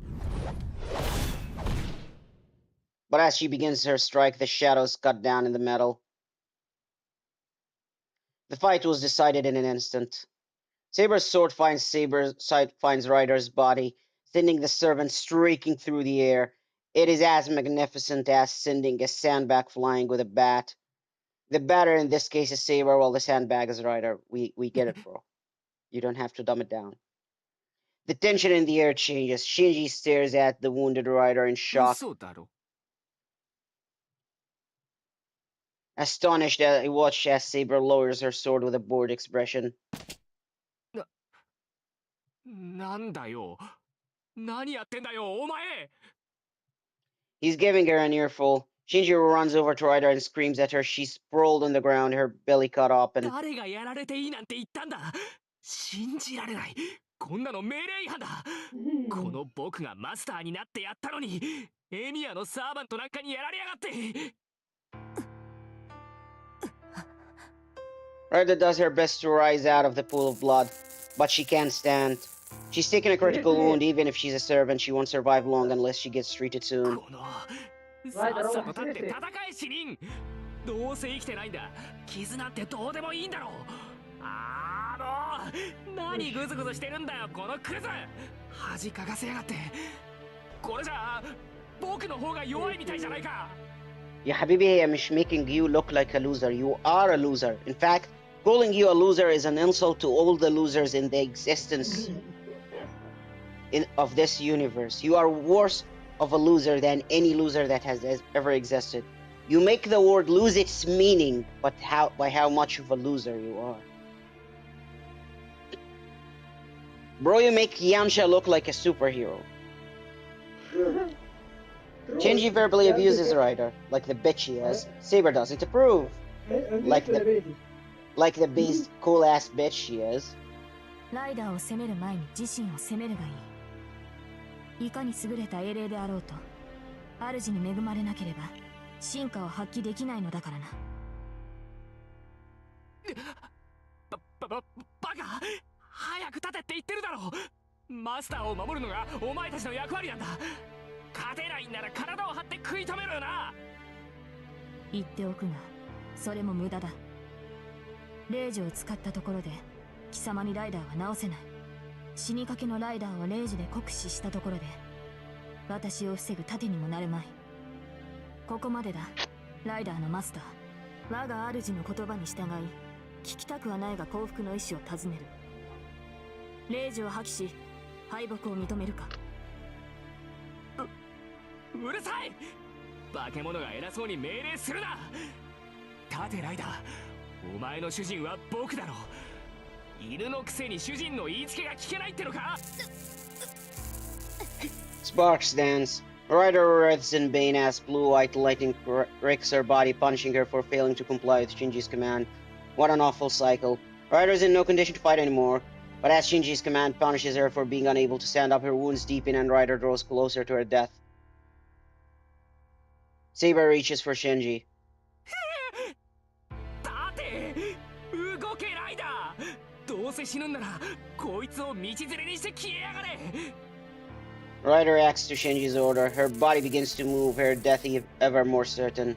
But as she begins her strike, the shadows cut down in the metal. The fight was decided in an instant. Saber's sword finds Ryder's body, sending the servant streaking through the air. It is as magnificent as sending a sandbag flying with a bat. The batter in this case is Saber, while the sandbag is Ryder. We get it, bro. You don't have to dumb it down. The tension in the air changes. Shinji stares at the wounded Ryder in shock. 嘘だろ。 Astonished, he watched as Saber lowers her sword with a bored expression. なんだよ。何やってんだよ、お前。 He's giving her an earful. Shinji runs over to Ryder and screams at her. She's sprawled on the ground, her belly cut open. 誰がやられていいなんて言ったんだ。信じられない。こんなの命令違反だ。この僕がマスターになってやったのに、エミヤのサーバントなんかにやられやがって。Ryder does her best to rise out of the pool of blood, but she can't stand. She's taken a critical wound. Even if she's a servant, she won't survive long unless she gets treated soon. このさっさと立って戦え死人。どうせ生きてないんだ。傷なんてどうでもいいんだろう。もう何グズグズしてるんだよこのクズ。恥かかせやがって。これじゃ僕の方が弱いみたいじゃないか。يا حبيبي هي مش making you look like a loser. You are a loser. In fact, calling you a loser is an insult to all the losers in the existence of this universe. You are worse of a loser than any loser that has ever existed. You make the word lose its meaning, but by how much of a loser you are. Bro, you make Yamcha look like a superhero. Shinji verbally abuses Ryder, like the bitch he is. Saber doesn't approve, like the base cool-ass bitch she is. ライダーを責める前に自身を責めるがいい。いかに優れた英霊であろうと、主に恵まれなければ進化を発揮できないのだからな。バカ、早く立てって言ってるだろ。マスターを守るのがお前たちの役割なんだ。勝てないんなら体を張って食い止めろよな。言っておくが、それも無駄だ。レイジを使ったところで貴様にライダーは直せない。死にかけのライダーをレイジで酷使したところで私を防ぐ盾にもなるまい。ここまでだ、ライダーのマスター。我が主の言葉に従い、聞きたくはないが降伏の意志を尋ねる。レイジを破棄し敗北を認めるか。うるさい。化け物が偉そうに命令するな。立てライダー、お前の主人は僕だろ。犬のくせに主人の言いつけが聞けないってのか。 Sparks dance. Ryder writhes in pain as blue-white lightning wrecks her body, punishing her for failing to comply with Shinji's command. What an awful cycle. Ryder's in no condition to fight anymore, but as Shinji's command punishes her for being unable to stand up, her wounds deepen and Ryder draws closer to her death. Saber reaches for Shinji. 立て、動けライダー。どうせ死ぬんならこいつを道連れにして消えやがれ。 Ryder acts to Shinji's order. Her body begins to move, her death ever more certain.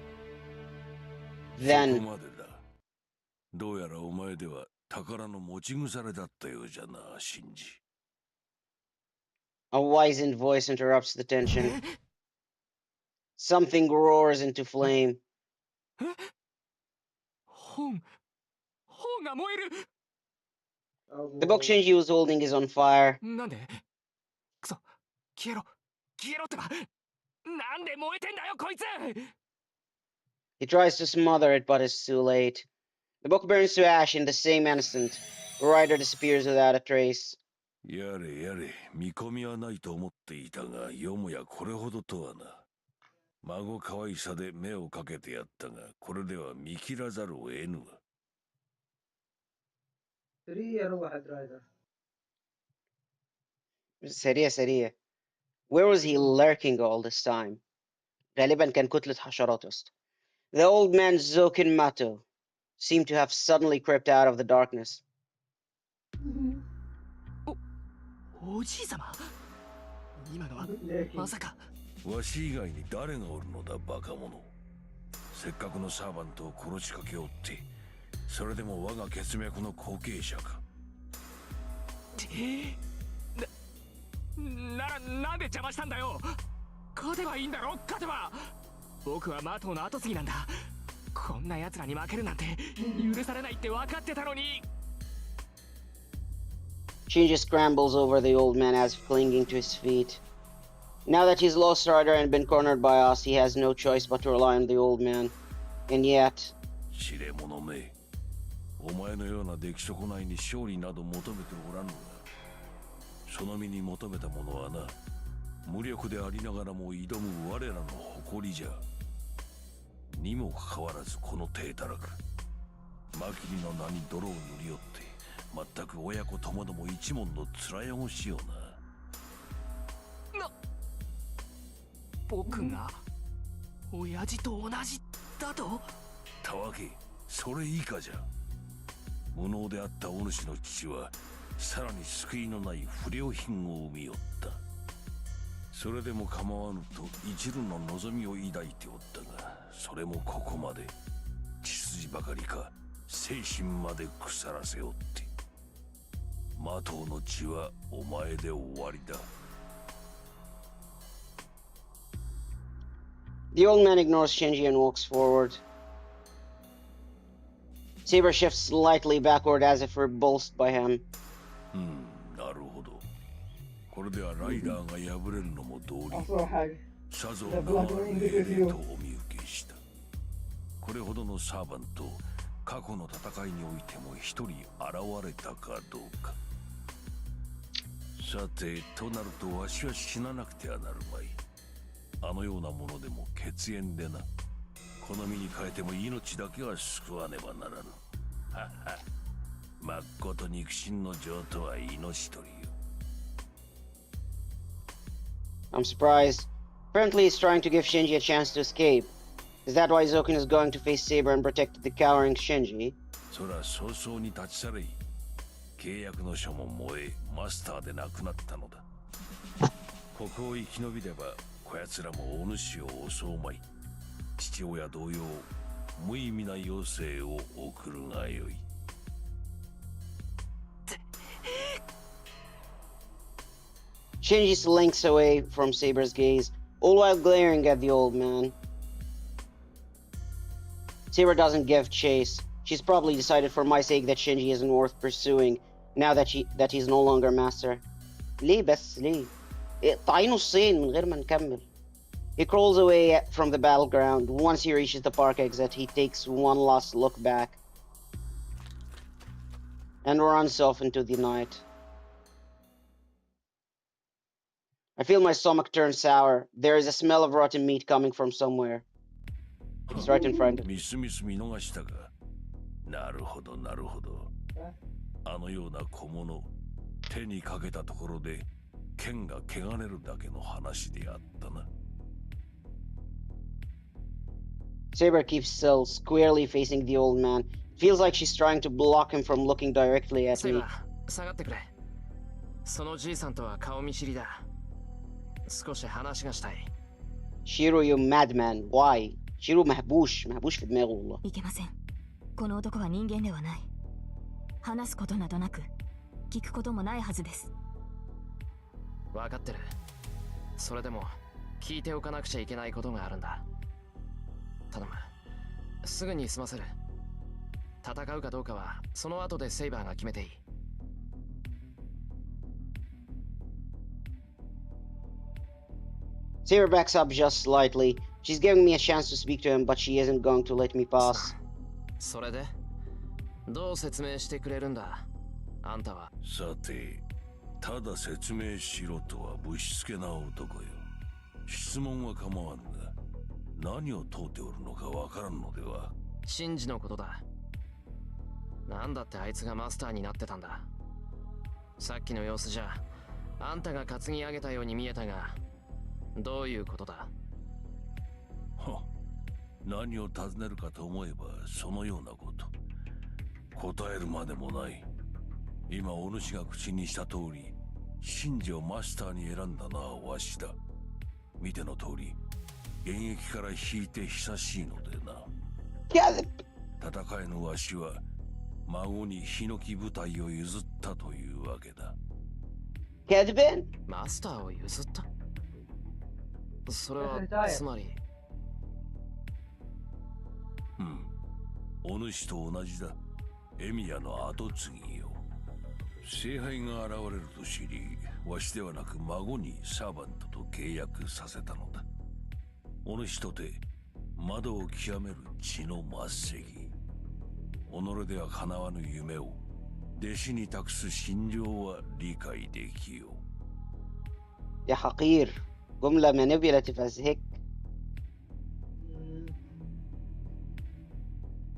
Then, どうやらお前では宝の持ち腐れだったようじゃな、シンジ。 a wizened voice interrupts the tension. Something roars into flame. 本が燃える。 The book Shinji was holding is on fire. なんでくそ、消えろってば。なんで燃えてんだよこいつ。 He tries to smother it, but it's too late. The book burns to ash in the same instant. Ryder disappears without a trace. やれやれ、見込みはないと思っていたが、よもやこれほどとはな。孫可愛さで目をかけてやったが、これでは見切らざるを得ぬわ。 سريع واحد رايدر. سريع. Where was he lurking all this time? غالبا كان كتلة حشرات وسط. The old man Zokin Mato seemed to have suddenly crept out of the darkness. おじいさま、今のはまさか。わし以外に誰がおるのだ、バカ者。せっかくのサーバントを殺しかけおって、それでも我が血脈の後継者か。なんで邪魔したんだよ。勝てばいいんだろ、勝てば。僕はマトウの後継ぎなんだ。こんな奴らに負けるなんて許されないって分かってたのに。 Shinji scrambles over the old man as if clinging to his feet. Now that he's lost Ryder and been cornered by us, he has no choice but to rely on the old man. And yet... 知れ者め、お前のような出来損ないに勝利など求めておらぬが、その身に求めたものはな、無力でありながらも挑む我らの誇りじゃ。にもかかわらずこの体たらく、マキリの名に泥を塗り寄って、全く親子ともども一門の面汚しような。僕が親父と同じだと？たわけ、それ以下じゃ。無能であったお主の父はさらに救いのない不良品を生みよった。それでも構わぬと一縷の望みを抱いておったが、それもここまで。血筋ばかりか精神まで腐らせおって、マトウの血はお前で終わりだ。 The old man ignores Shinji and walks forward. Saber shifts slightly backward as if repulsed by him. なるほど。これではライダーが敗れるのも道理。 أصلا حاجة さぞ名ある英霊とお見受けした。これほどのサーバント、過去の戦いにおいても一人現れたかどうか。さて、となるとわしは死ななくてはなるまい。あのようなものでも血縁でな。この身に変えても命だけは救わねばならぬ。はは。まっこと肉親の情とは命取りよ。 I'm surprised. Apparently he's trying to give Shinji a chance to escape. Is that why Zokin is going to face Saber and protect the cowering Shinji? そら早々に立ち去れい。契約の書も燃え、マスターでなくなったのだ。ここを生き延びれば、こやつらもお主を襲うまい。父親同様、無意味な余生を送るがよい。Shinji slinks away from Saber's gaze, all while glaring at the old man. Saber doesn't give chase. She's probably decided for my sake that Shinji isn't worth pursuing, now that he's no longer master. ليه بس ليه؟ اقطعينه الصين من غير ما نكمل. He crawls away from the battleground. Once he reaches the park exit, he takes one last look back and runs off into the night. I feel my stomach turn sour. There is a smell of rotten meat coming from somewhere. It's right in front of me. みすみす見逃したか。なるほどなるほど。あのような小物、手にかけたところで剣が汚れるだけの話であったな。 Saber keeps still, squarely facing the old man. Feels like she's trying to block him from looking directly at me. 下がってくれ。そのじいさんとは顔見知りだ。少し話がしたい。Shiro, you madman. Why? Shiro مهبوش في دماغه والله. いけません。この男は人間ではない。話すことなどなく、聞くこともないはずです。わかってる。それでも聞いておかなくちゃいけないことがあるんだ。頼む。すぐに済ませる。戦うかどうかはその後でセイバーが決めていい。Saber backs up just slightly. She's giving me a chance to speak to him, but she isn't going to let me pass. それでどう説明してくれるんだあんたは。さて、ただ説明しろとはぶしつけな男よ。質問は構わんが、何を問うておるのかわからんのでは。シンジのことだ。なんだってあいつがマスターになってたんだ。さっきの様子じゃあんたが担ぎ上げたように見えたが、どういうことだ。は、何を尋ねるかと思えばそのようなこと。答えるまでもない。今お主が口にした通り、シンジをマスターに選んだのはわしだ。見ての通り、現役から引いて久しいのでな。戦えぬわしは孫にヒノキ部隊を譲ったというわけだ。كذبان. マスターを譲った。それはつまり。お主と同じだ。エミヤの後継ぎよ。聖杯が現れると知り、わしではなく孫にサーバントと契約させたのだ。お主とて窓を極める血の末席。己では叶わぬ夢を弟子に託す心情は理解できよう。يا حقير. جملة manipulative as heck.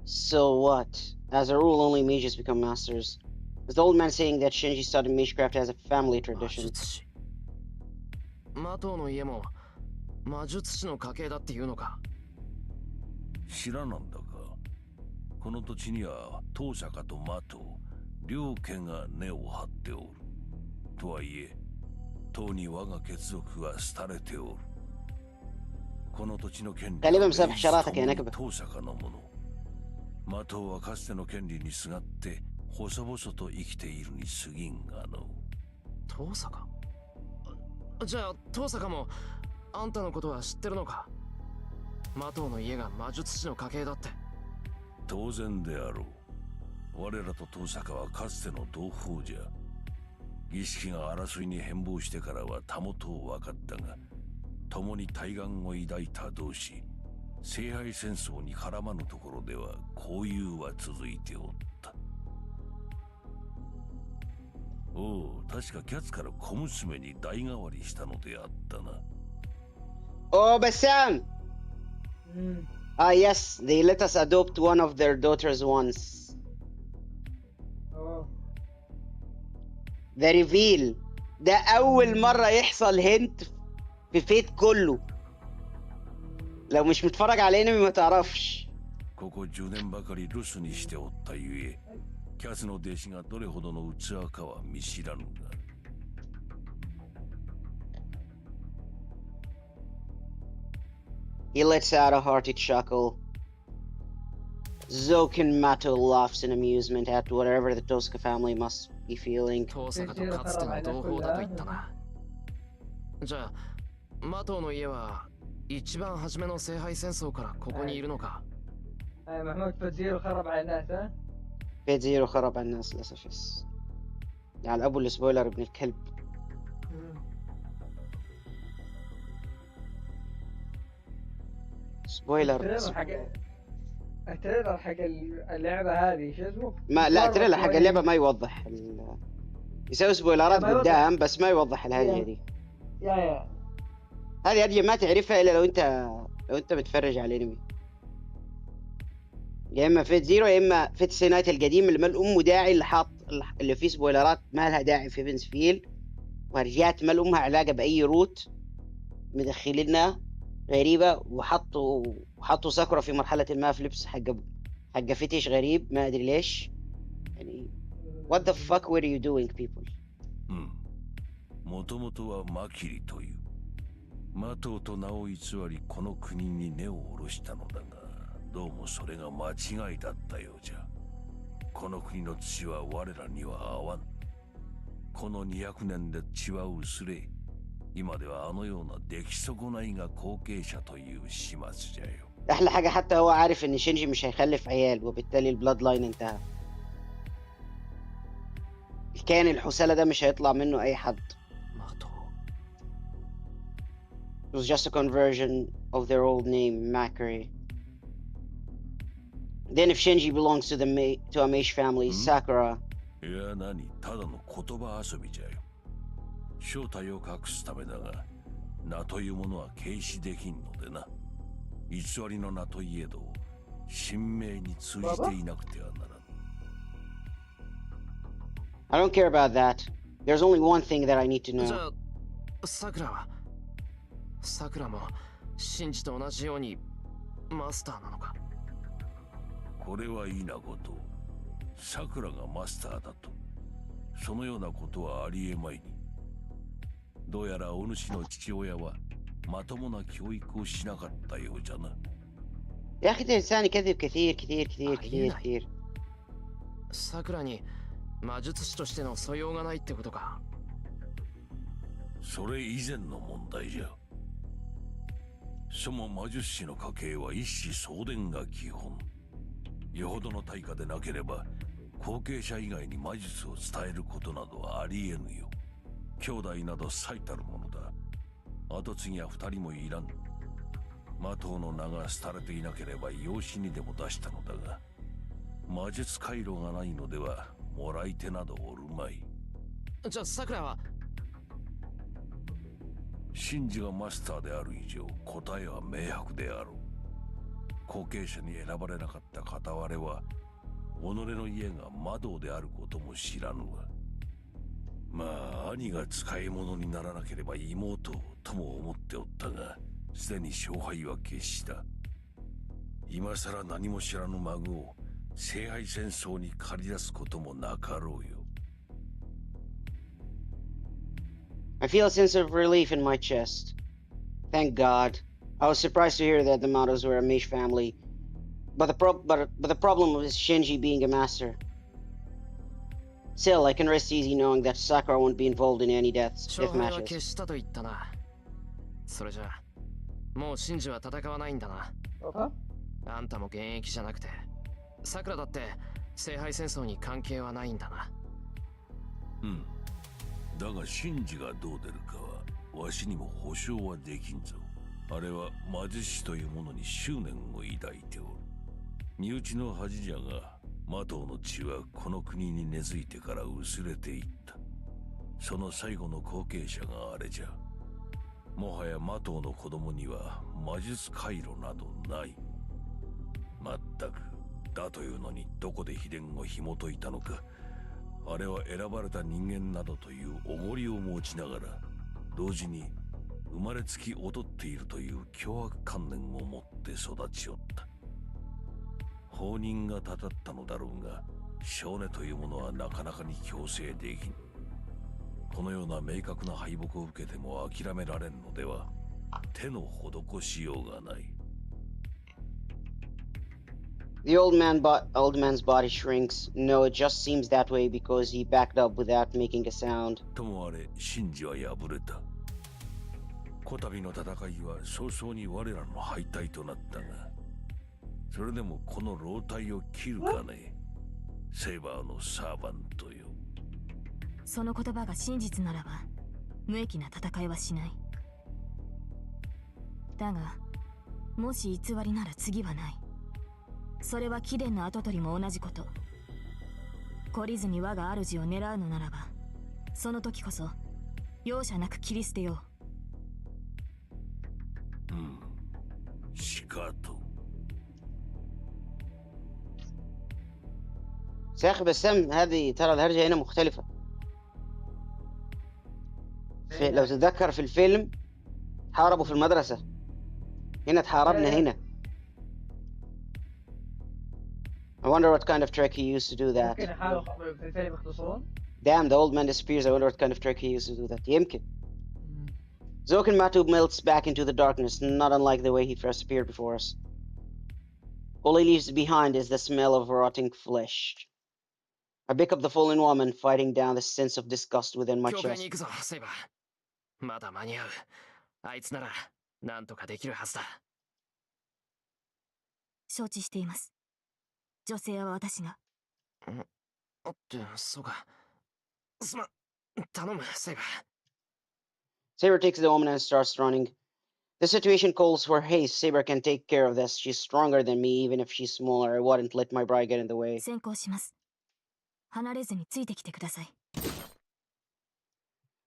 So what? As a rule, only mages become masters. With the old man saying that Shinji studied magecraft as a family 魔 tradition. 術師。魔頭の家も魔術師の家系だっていうのか。知らなんだか。この土地には当社かと魔頭両家が根を張っておる。とはいえ党に我が血族が廃れておる。この土地の権利 غالبا は بسبب حشراتك يا نكبة. 当社かのもの。魔頭はかつての権利にすがって細々と生きているに過ぎんがの。遠坂。じゃあ遠坂もあんたのことは知ってるのか。魔頭の家が魔術師の家系だって。当然であろう。我らと遠坂はかつての同胞じゃ。儀式が争いに変貌してからはたもとを分かったが、共に対岸を抱いた同士、聖杯戦争に絡まぬところでは交友は続いておった。おう、確かキャツから小娘に代替わりしたのであったな。Oh, Bassam! Ah, yes, they let us adopt one of their daughters once. The reveal. ده أول مرة يحصل هنت في فيت كله. لو مش متفرج على انمي ما تعرفش. ここ10年ばかり留守にしておったゆえ、キャツの弟子がどれほどの器かは見知らぬが。He lets out a hearty chuckle. Zoken Mato laughs in amusement at whatever the Tosca family must be feeling. 遠坂とかつての同胞だと言ったな。じゃあ魔頭の家は一番初めの聖杯戦争からここにいるのか。محمود فزير وخرب على الناس ها؟ فيت زيرو خرب على الناس للأسف بس. يعني أبو السبويلر ابن الكلب. سبويلر. التريلر حق اللعبة هذه شو اسمه؟ ما لا التريلر حق اللعبة ما يوضح يسوي سبويلرات قدام بس ما يوضح الهرجة دي. يا هذه هرجة ما تعرفها إلا لو أنت بتفرج على الأنمي. يا إما فيت زيرو يا إما فيت سينايت القديم اللي ما الأم داعي اللي فيه سبويلرات ما لها داعي في بنسفيل وهرجات ما لأمها علاقة بأي روت مدخلينها غريبة وحطوا ساكورا في مرحلة ما في لبس حق فتش غريب ما أدري ليش يعني what the fuck were you doing people もともとはマキリという魔頭と名を偽りこの国に根を下ろしたのだがどうもそれが間違いだったようじゃこの国の土は我らには合わんこの200年で血は薄れ今ではあのような出来損ないが後継者という始末じゃよ أحلى حاجة حتى هو عارف إن شينجي مش هيخلف عيال وبالتالي البلاد لاين انتهى الكائن الحسالة ده مش هيطلع منه أي حد It was just a conversion of their old name, Macri. Then if Shinji belongs to a mage family, Sakura. いや何ただの言葉遊びじゃよ正体を隠すためだが名というものは軽視できんのでな偽りの名といえど神明に通じていなくてはならん I don't care about that. There's only one thing that I need to know. じゃあさくらもシンジと同じようにマスターなのかこれはいいなことさくらがマスターだとそのようなことはありえまいにどうやらお主の父親はまともな教育をしなかったようじゃな يا أخي الإنسان يكذب كثير كثير كثير كثير كثير さくらに魔術師としての素養がないってことかそれ以前の問題じゃその魔術師の家系は一子相伝が基本よほどの対価でなければ後継者以外に魔術を伝えることなどはありえぬよ兄弟など最たるものだ後継ぎは2人もいらん魔頭の名が廃れていなければ養子にでも出したのだが魔術回路がないのではもらい手などおるまいじゃあさくらはシンジがマスターである以上、答えは明白であろう。後継者に選ばれなかった片割れは、己の家が魔道であることも知らぬわ。まあ、兄が使い物にならなければ妹とも思っておったが、すでに勝敗は決した。今さら何も知らぬ孫を聖杯戦争に駆り出すこともなかろうよ。I feel a sense of relief in my chest. Thank God. I was surprised to hear that the Matos were a mage family, but the problem was Shinji being a master. Still, I can rest easy knowing that Sakura won't be involved in any death 勝敗は matches. 決したと言ったな。それじゃもうシンジは戦わないんだな。 Okay. あんたも現役じゃなくて、さくらだって聖杯戦争に関係はないんだな。うん。だがシンジがどう出るかはわしにも保証はできんぞ。あれは魔術師というものに執念を抱いておる。身内の恥じゃが、魔道の血はこの国に根付いてから薄れていった。その最後の後継者があれじゃ。もはや魔道の子供には魔術回路などない。まったく、だというのにどこで秘伝を紐解いたのか。あれは選ばれた人間などという重りを持ちながら、同時に生まれつき劣っているという凶悪観念を持って育ちおった。放任がたたったのだろうが、少年というものはなかなかに強制できん。このような明確な敗北を受けても諦められんのでは、手の施しようがない。The old man's body shrinks. No, it just seems that way because he backed up without making a sound. ともあれ、シンジは敗れた。こたびの戦いは早々に我らの敗退となったが、それでもこの老体を切るかね、セイバーのサーバントよ。その言葉が真実ならば無益な戦いはしない。だがもし偽りなら次はない。それは貴殿の跡取りも同じこと。懲りずに我が主を狙うのならば、その時こそ容赦なく切り捨てよう。うん、しかと。ساخ بسام هذه ترى الهرجة هنا مختلفة. لو تتذكر في الفيلم حاربوا في المدرسة، هنا تحاربنا هنا. I wonder what kind of trick he used to do that. ممكن يحاولوا في الفيلم يختصرون. Damn, the old man disappears. I wonder what kind of trick he used to do that. يمكن. Zoken melts back into the darkness, not unlike the way he first appeared before us. All he leaves behind is the smell of rotting flesh. I pick up the fallen woman, fighting down the sense of disgust within my 教会に chest. 行くぞ、セイバー。まだ間に合う。あいつならなんとかできるはずだ。承知しています。女性は私が。おって、そうか。すまん。頼む、セイバー。Saber takes the woman and starts running. The situation calls for haste. Saber can take care of this. She's stronger than me, even if she's smaller. I wouldn't let my bride get in the way. 先行します。離れずについてきてください。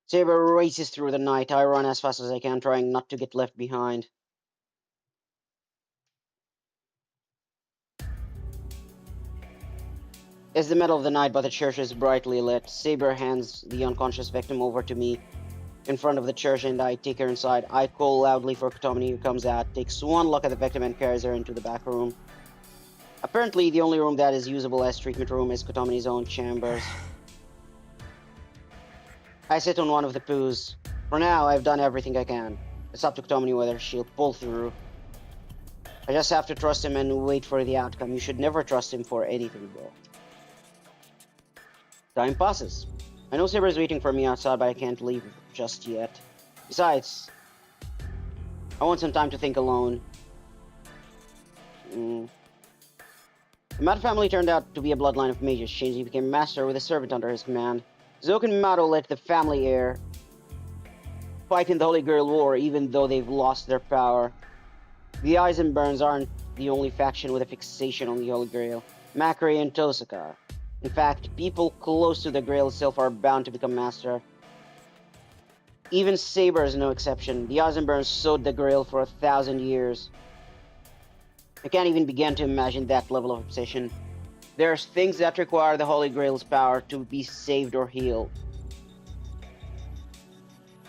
Saber races through the night. I run as fast as I can, trying not to get left behind. It's the middle of the night, but the church is brightly lit. Saber hands the unconscious victim over to me in front of the church, and I take her inside. I call loudly for Kotomini, who comes out, takes one look at the victim, and carries her into the back room. Apparently, the only room that is usable as treatment room is Kotomini's own chambers. I sit on one of the poos. For now, I've done everything I can. It's up to Kotomini whether she'll pull through. I just have to trust him and wait for the outcome. You should never trust him for anything, bro. Time passes. I know Saber is waiting for me outside, but I can't leave just yet. Besides, I want some time to think alone. The Mato family turned out to be a bloodline of mages. Shinji became master with a servant under his command. Zoken Mato let the family heir fight in the Holy Grail War, even though they've lost their power. The Eisenburns aren't the only faction with a fixation on the Holy Grail. Macri and Tosaka. In fact, people close to the Grail itself are bound to become master. Even Saber is no exception. The Eisenburns sowed the Grail for 1,000 years. I can't even begin to imagine that level of obsession. There's things that require the Holy Grail's power to be saved or healed.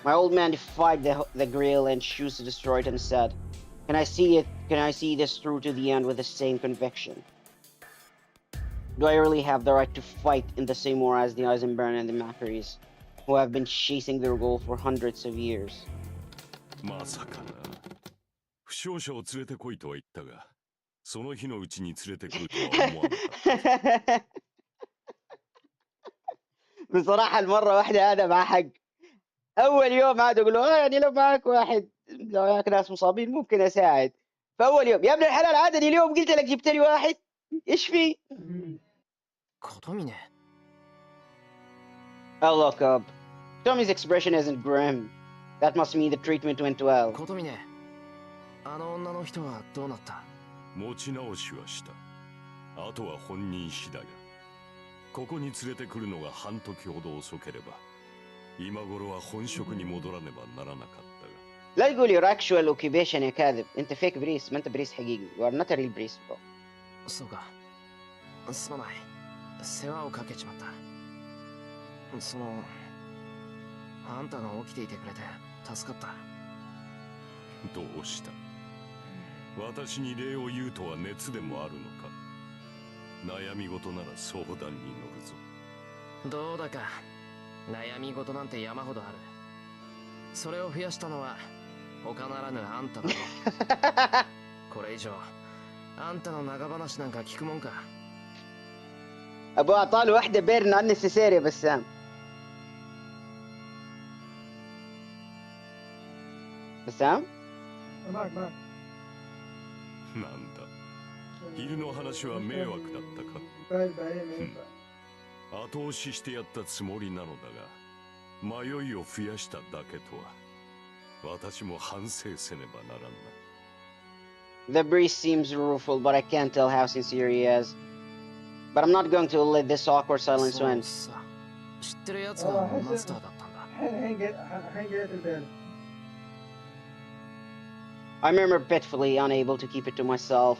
My old man defied the Grail and chose to destroy it and said, Can I see it? Can I see this through to the end with the same conviction? Do I really have the right to fight in the same war as the Eisenburn and the Macquaries, who have been chasing their goal for hundreds of years? まさかな。負傷者を連れてこいとは言ったが、その日のうちに連れてくるとは思わなかった。بصراحة المرة واحدة هذا مع حق. أول يوم عاد أقول له يعني لو معك واحد لو معك ناس مصابين ممكن أساعد. فأول يوم يا ابن الحلال عادني اليوم قلت لك جبت لي واحد. إيش في؟ 琴峰 I'll look up. Tommy's expression isn't grim. That must mean the treatment went well. 琴峰あの女の人はどうなった？持ち直しはした。あとは本人次第だ。ここに連れてくるのが半時ほど遅ければ、今頃は本職に戻らねばならなかったが。لا تقول your actual occupation يا كاذب. أنت fake بريس ما أنت بريس حقيقي. You are not a real priest bro. そうかすまない世話をかけちまったそのあんたが起きていてくれて助かったどうした？私に礼を言うとは熱でもあるのか？悩み事なら相談に乗るぞ。どうだか悩み事なんて山ほどあるそれを増やしたのは他ならぬあんただろこれ以上あんたの長話なんか聞くもんか أبو أعطاله واحدة بيرن unnecessary يا بسام. بسام؟ معك なんだ昼の話は迷惑だったか？ بعدين ما ينفع 後押ししてやったつもりなのだが迷いを増やしただけとは私も反省せねばならんな。 The priest seems rueful, but I can't tell how sincere he is. But I'm not going to let this awkward silence そう win. さ知ってるやつがマスターだったんだ الحين جيت البال I murmur pitifully, unable to keep it to myself.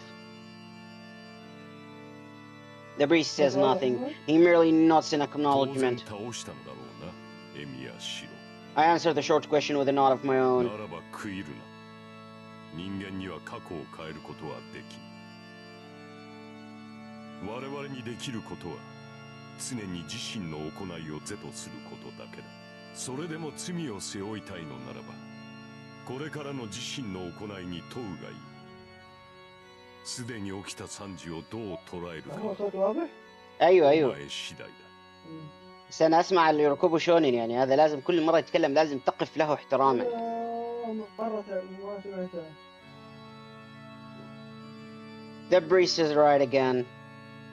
The priest says nothing. He merely nods in 当然 acknowledgement. 倒したのだろうな、エミヤシロ。 I answer the short question with a nod of my な own. らば悔いるな。人間には過去を変えることはできん。我々にできることは常に自身の行いを是とすることだけだ。それでも罪を背負いたいのならばこれからの自身の行いに問うがいい。すでに起きた惨事をどう捉えるか هو は صوت واضح؟ ايوه お ايوه 前次第だ。 بس انا اسمع اللي يركبوا شونن يعني هذا لازم كل مره يتكلم لازم تقف له احتراما. مرة ما سمعتها The priest is right again.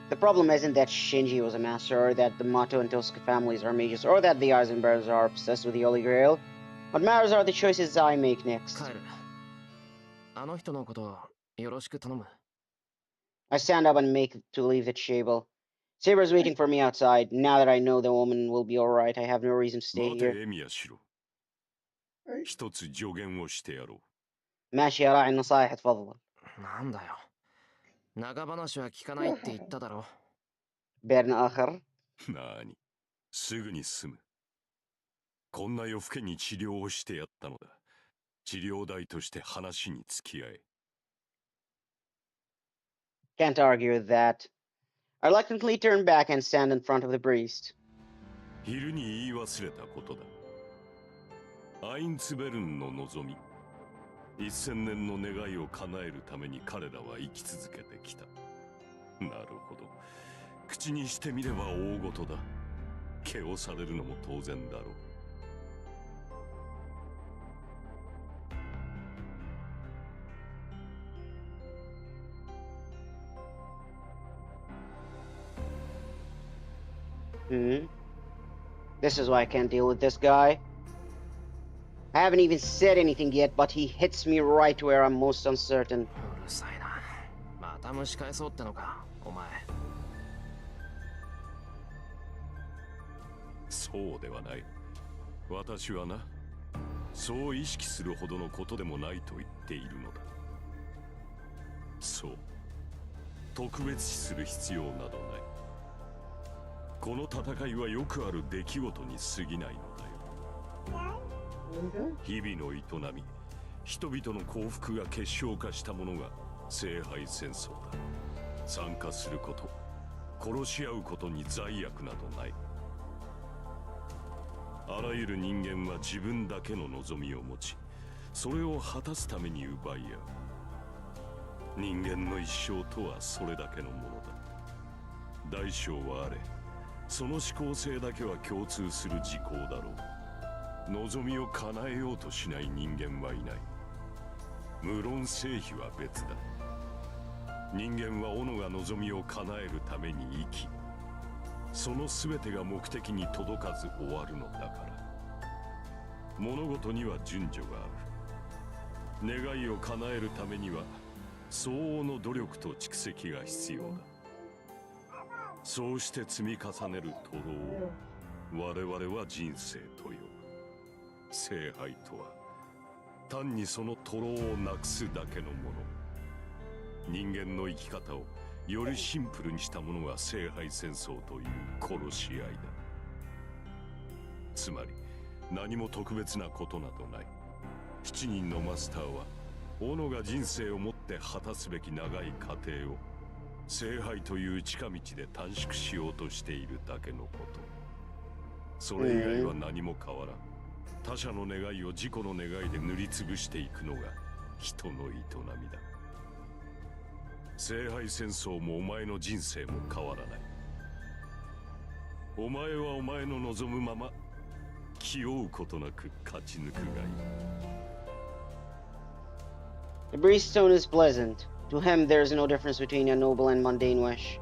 The problem isn't that Shinji was a master, or that the Mato and Tosuke families are mages, or that the Eisenbergs are obsessed with the Holy Grail. What matters are the choices I make next. 帰るあの人のことよろしく頼む I stand up and make to leave the table. Saber's waiting for me outside. Now that I know the woman will be alright, I have no reason to stay 待 here. てエミヤシロ。一つ助言をしてやろ ماشي يا راعي النصائح تفضل. なんだよ長話は聞かないって言っただろ بيرن آخر. う。なに、すぐに済む。こんな夜更けに治療をしてやったのだ。治療代として話に付き合え。 Can't argue with that. I reluctantly turn back and stand in front of the priest. 昼に言い忘れたことだ。アインツベルンの望み。1000年の願いを叶えるために彼らは生き続けてきた。なるほど。口にしてみれば大事だ。毛をされるのも当然だろう。 This is why I can't deal with this guy. I haven't even said anything yet, but he hits me right where I'm most uncertain. うるさいなまた蒸し返そうってのかお前そうではない。私はな、そう意識するほどのことでもないと言っているのだ。そう、特別視する必要などない。この戦いはよくある出来事に過ぎないのだよ。日々の営み、人々の幸福が結晶化したものが聖杯戦争だ。参加すること、殺し合うことに罪悪などない。あらゆる人間は自分だけの望みを持ち、それを果たすために奪い合う。人間の一生とはそれだけのものだ。大小はあれ、その思考性だけは共通する事項だろう。望みを叶えようとしない人間はいない。無論成否は別だ。人間は己が望みを叶えるために生き、その全てが目的に届かず終わるのだから。物事には順序がある。願いを叶えるためには相応の努力と蓄積が必要だ。そうして積み重ねる徒労を我々は人生と呼ぶ。聖杯とは単にその徒労をなくすだけのもの。人間の生き方をよりシンプルにしたものが聖杯戦争という殺し合いだ。つまり何も特別なことなどない。7人のマスターは己が人生をもって果たすべき長い過程を聖杯という近道で短縮しようとしているだけのこと。それ以外は何も変わらん。他者の願いを自己の願いで塗りつぶしていくのが人の営みだ。聖杯戦争もお前の人生も変わらない。お前はお前の望むまま気負うことなく勝ち抜くがいい。The priest's tone is pleasant. To him, there is no difference between a noble and mundane wish.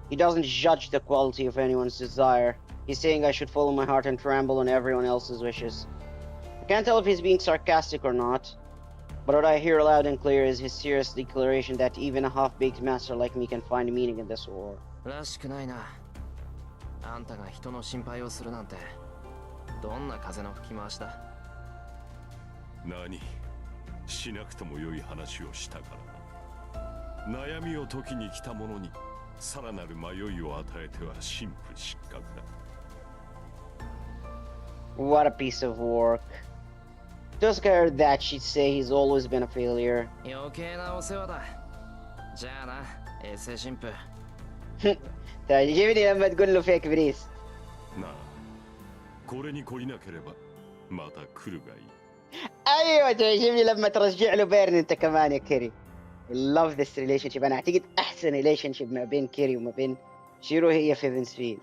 He doesn't judge the quality of anyone's desire. He's saying I should follow my heart and trample on everyone else's wishes. I can't tell if he's being sarcastic or not, but what I hear loud and clear is his serious declaration that even a half-baked master like me can find meaning in this war. らしくないな。あんたが人の心配をするなんて、どんな風の吹き回しだ。何、しなくとも良い話をしたからな。悩みを解きに来た者にさらなる迷いを与えては神父失格だ。What a piece of work. Just heard that she'd say he's always been a failure. 余計なお世話だ。じゃあな、衛星神父。تعجبني لما تقول له فيك بريس. なあ、これに懲りなければまた来るがいい。ايوه تعجبني لما ترجع له بيرن انت كمان يا كيري. I love this relationship. انا اعتقد احسن relationship ما بين كيري وما بين شيرو هي في فينسفيلد.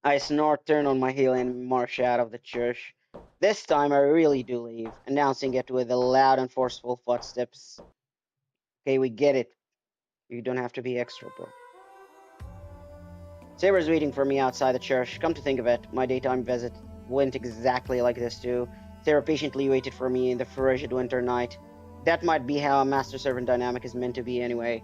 I snort, turn on my heel and march out of the church. This time I really do leave, announcing it with a loud and forceful footsteps. Okay, we get it. You don't have to be extra, bro. Saber's waiting for me outside the church. Come to think of it, my daytime visit went exactly like this too. Sarah patiently waited for me in the frigid winter night. That might be how a master-servant dynamic is meant to be anyway.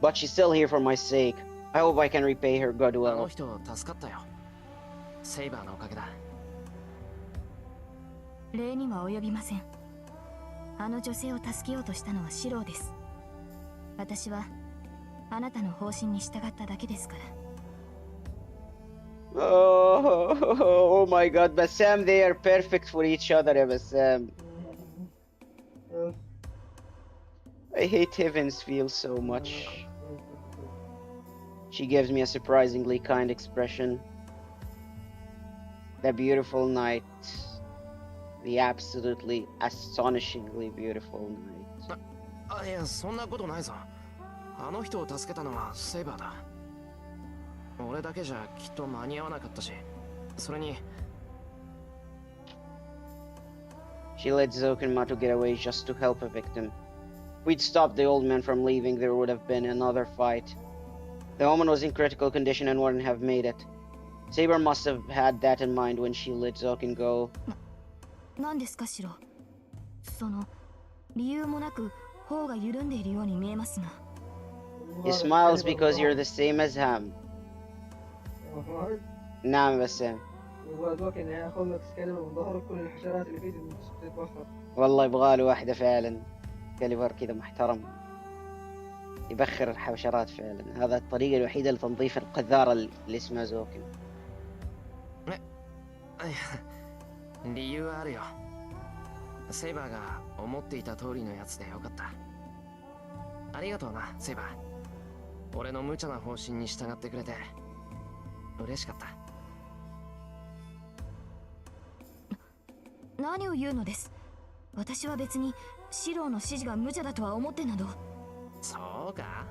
But she's still here for my sake. I hope I can repay her あの goodwill. 人助かったよ。セイバーのおかげだ。礼には及びません。あの女性を助けようとしたのはシローです。私はあなたの方針に従っただけですから。Oh my god, Bassam, they are perfect for each other, Bassam. I hate Heavensfield so much. She gives me a surprisingly kind expression. The beautiful night. The absolutely astonishingly beautiful night. あ、いや、そんなことないぞ。あの人を助けたのはセイバーだ。俺だけじゃきっと間に合わなかったし、それに She let Zokenma to get away just to help a victim. If we'd stopped the old man from leaving, there would have been another fight. The woman was in critical condition and wouldn't have made it. Saber must have had that in mind when she let Zoken go. 何ですかシロ。その理由もなく頬が緩んでいるように見えますが。He smiles because you're the same as him. نعم بسام. يبغى ذوك انه ياخذ لك سكاليبر من ظهرك كل الحشرات اللي فيه تتبخر. والله يبغاله واحدة فعلا، كاليبر كذا محترم يبخر الحشرات فعلا. هذا الطريقة الوحيدة لتنظيف القذارة اللي اسمها زوكن. 理由はあるよ。セイバーが思っていた通りのやつでよかった。ありがとうな、セイバー。俺の無茶な方針に従ってくれて嬉しかった。何を言うのです。私は別にシローの指示が無茶だとは思ってなど。そうか、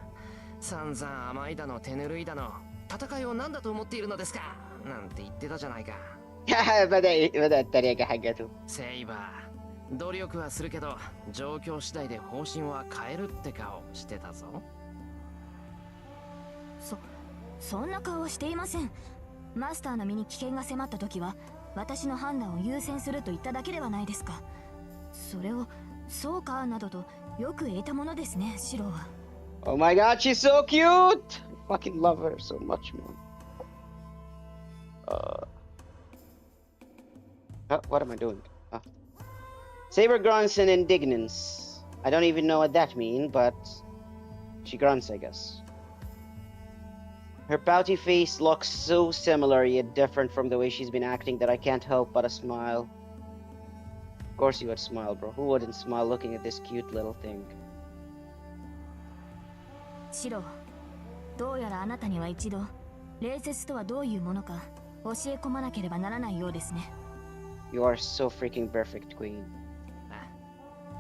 散々甘いだの手ぬるいだの戦いを何だと思っているのですかなんて言ってたじゃないか。بدأ التريقة حقته. セイバー、努力はするけど状況次第で方針は変えるって顔してたぞ。そんな顔はしていません。マスターの身に危険が迫った時は私の判断を優先すると言っただけではないですか。それをそうかなどとよく言えたものですね、シローは。 Oh my god, she's so cute! I fucking love her so much, man. What am I doing? Saber grunts in indignance. I don't even know what that means, but she grunts, I guess. Her pouty face looks so similar yet different from the way she's been acting that I can't help but a smile. Of course you would smile, bro. Who wouldn't smile looking at this cute little thing? シロー、どうやらあなたには一度礼節とはどういうものか教え込まなければならないようですね。 You are so freaking perfect, queen.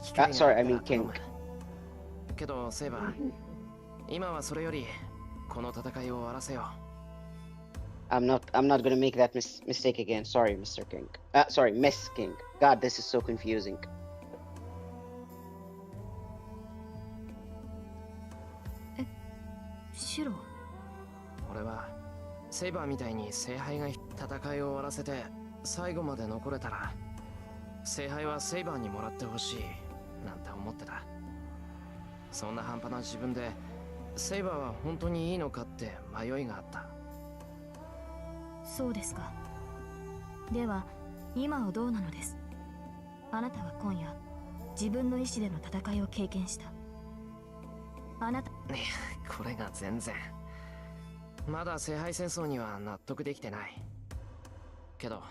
機会があった sorry, ら I mean 頼 king. む。けどセイバー、今はそれよりこの戦いを終わらせよう。 I'm not gonna make that mistake again. Sorry, Mr. King. Sorry, Miss King. God, this is so confusing. シロー、俺はセイバーみたいに聖杯が戦いを終わらせて最後まで残れたら聖杯はセイバーにもらってほしいなんて思ってた。そんな半端な自分でセイバーは本当にいいのかって迷いがあった。そうですか。では今はどうなのです。あなたは今夜自分の意志での戦いを経験した。あなたこれが全然まだ聖杯戦争には納得できてないけど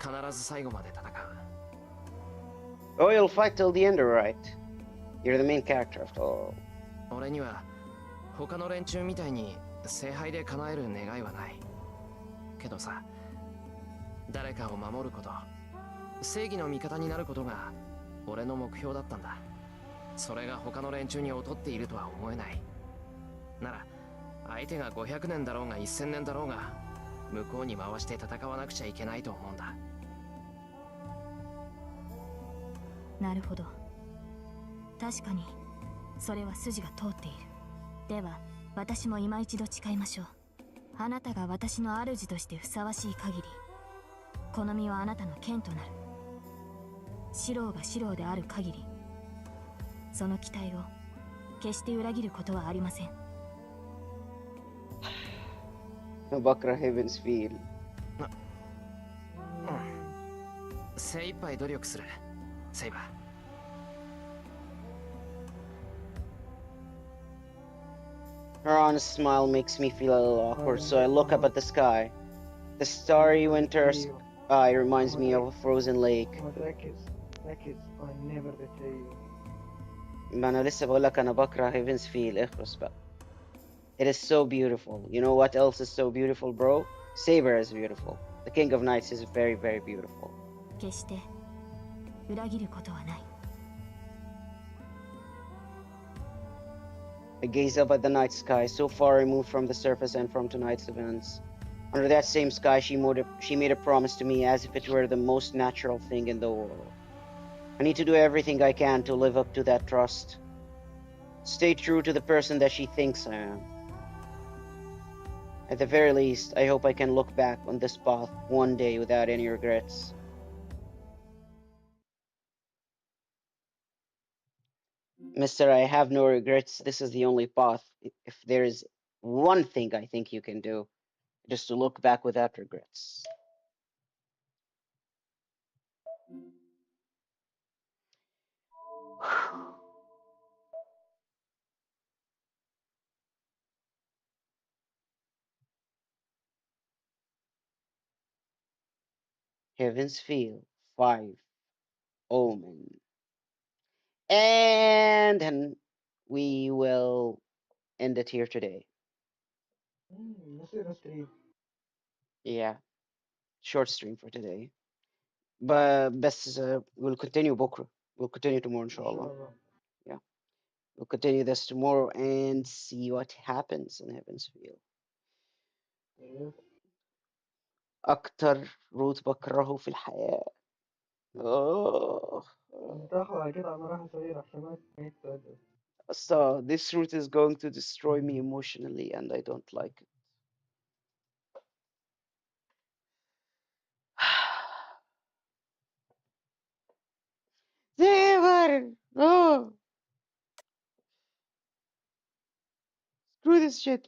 必ず最後まで戦う。 Oh, you'll fight till the end, alright. You're the main character after all. 俺には他の連中みたいに聖杯で叶える願いはないけどさ、誰かを守ること、正義の味方になることが俺の目標だったんだ。それが他の連中に劣っているとは思えない。なら相手が500年だろうが1000年だろうが向こうに回して戦わなくちゃいけないと思うんだ。なるほど。確かにそれは筋が通っている。では私も今一度誓いましょう。あなたが私の主としてふさわしい限りこの身はあなたの剣となる。シローがシローである限りその期待を決して裏切ることはありません。 بكره Heaven's Feel. 精一杯努力する、セイバー。 Her honest smile makes me feel a little awkward, so I look up at the sky. The starry winter sky reminds me of a frozen lake. تركز I never betray you. ما أنا لسه بقول لك أنا بكره Heaven's Feel. اخرس بقى. It is so beautiful. You know what else is so beautiful, bro? Saber is beautiful. The King of Knights is very, very beautiful. 決して裏切ることはない。 I gaze up at the night sky, so far removed from the surface and from tonight's events. Under that same sky, she made a promise to me as if it were the most natural thing in the world. I need to do everything I can to live up to that trust. Stay true to the person that she thinks I am. At the very least, I hope I can look back on this path one day without any regrets. Mister, I have no regrets. This is the only path. If there is one thing I think you can do, just to look back without regrets. Heaven's Feel 5 Omen. And then we will end it here today. نصير ستريم. Yeah, short stream for today. But best we'll continue بكرة. We'll continue tomorrow إن شاء inshallah. الله. Yeah. We'll continue this tomorrow and see what happens in Heaven's Feel. إيه. أكتر روت بكرهه في الحياة. Oh. تاخذ كده على راحة صغيرة عشان ما يتعدل. So this route is going to destroy me emotionally and I don't like it. Never! Oh! Screw this shit.